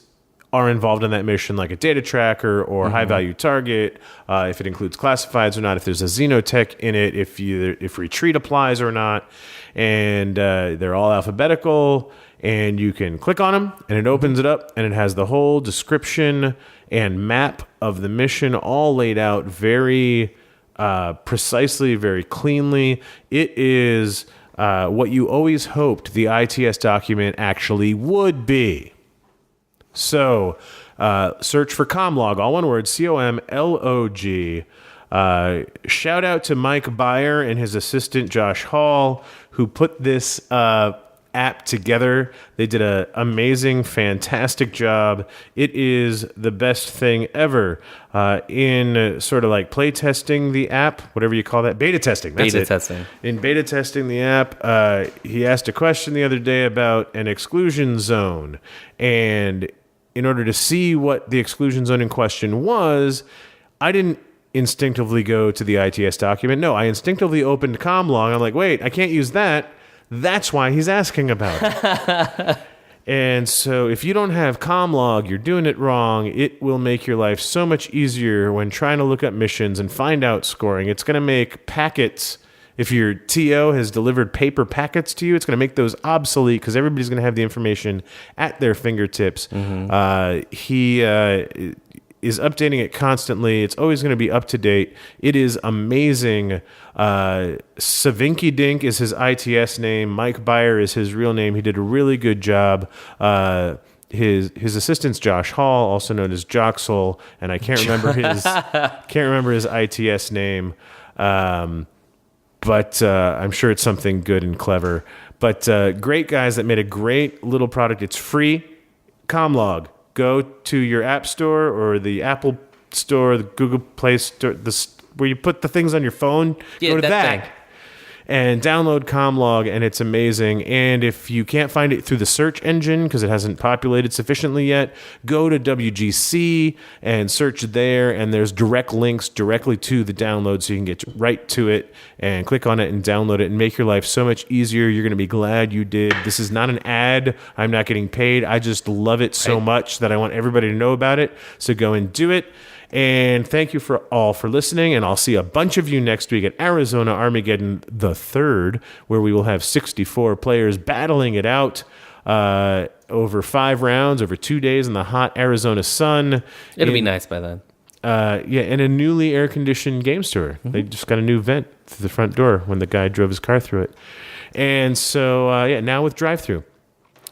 are involved in that mission, like a data tracker or high-value target, if it includes classifieds or not, if there's a xenotech in it, if retreat applies or not. And they're all alphabetical, and you can click on them, and it opens it up, and it has the whole description and map of the mission all laid out very precisely, very cleanly. It is what you always hoped the ITS document actually would be. So, search for Comlog, all one word, COMLOG. Shout out to Mike Beyer and his assistant Josh Hall, who put this app together. They did an amazing, fantastic job. It is the best thing ever in sort of like play testing the app, whatever you call that. Beta testing. That's Beta it. testing. In beta testing the app, he asked a question the other day about an exclusion zone. And in order to see what the exclusion zone in question was, I didn't instinctively go to the ITS document. No, I instinctively opened Comlog. I'm like, wait, I can't use that. That's why he's asking about it. And so if you don't have Comlog, you're doing it wrong. It will make your life so much easier when trying to look up missions and find out scoring. It's going to make packets, if your TO has delivered paper packets to you, it's going to make those obsolete because everybody's going to have the information at their fingertips. He is updating it constantly. It's always going to be up to date. It is amazing. Savinky Dink is his ITS name. Mike Beyer is his real name. He did a really good job. His assistant's Josh Hall, also known as Joxel, and I can't remember his ITS name. But I'm sure it's something good and clever. But great guys that made a great little product. It's free. Comlog. Go to your app store or the Apple store, the Google Play Store, where you put the things on your phone. Yeah, go to that. thing. And download Comlog, and it's amazing. And if you can't find it through the search engine because it hasn't populated sufficiently yet, go to WGC and search there, and there's direct links directly to the download so you can get right to it and click on it and download it and make your life so much easier. You're going to be glad you did. This is not an ad. I'm not getting paid. I just love it so much that I want everybody to know about it. So go and do it. And thank you for listening, and I'll see a bunch of you next week at Arizona Armageddon the 3rd, where we will have 64 players battling it out over 5 rounds, over 2 days in the hot Arizona sun. It'll be nice by then. In a newly air-conditioned game store. They just got a new vent through the front door when the guy drove his car through it. And so, now with drive-through.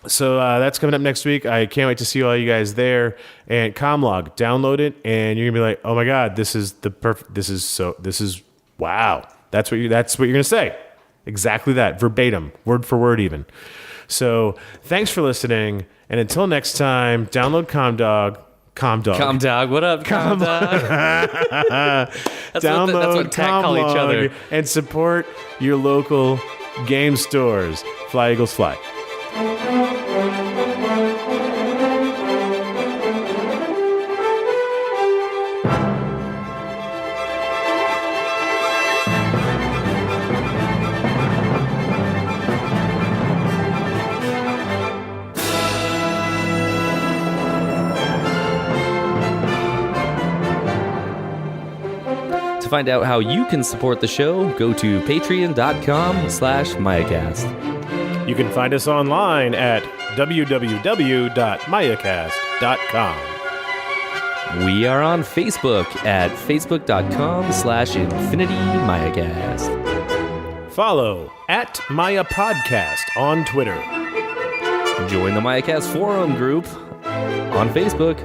So that's coming up next week. I can't wait to see all you guys there. And Comlog, download it, and you're gonna be like, "Oh my God, this is the perfect. This is wow." That's what you're gonna say. Exactly that, verbatim, word for word, even. So thanks for listening, and until next time, download Comdog. Comdog, what up, Comdog? Download that's what Tech call each other. And support your local game stores. Fly Eagles Fly. To find out how you can support the show, go to patreon.com/MayaCast. You can find us online at www.MayaCast.com. We are on Facebook at facebook.com/InfinityMayaCast. Follow at Maya Podcast on Twitter. Join the MayaCast forum group on Facebook.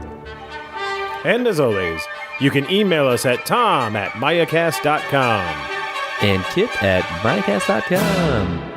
And as always, you can email us at tom@mayacast.com. And Kip at MayaCast.com.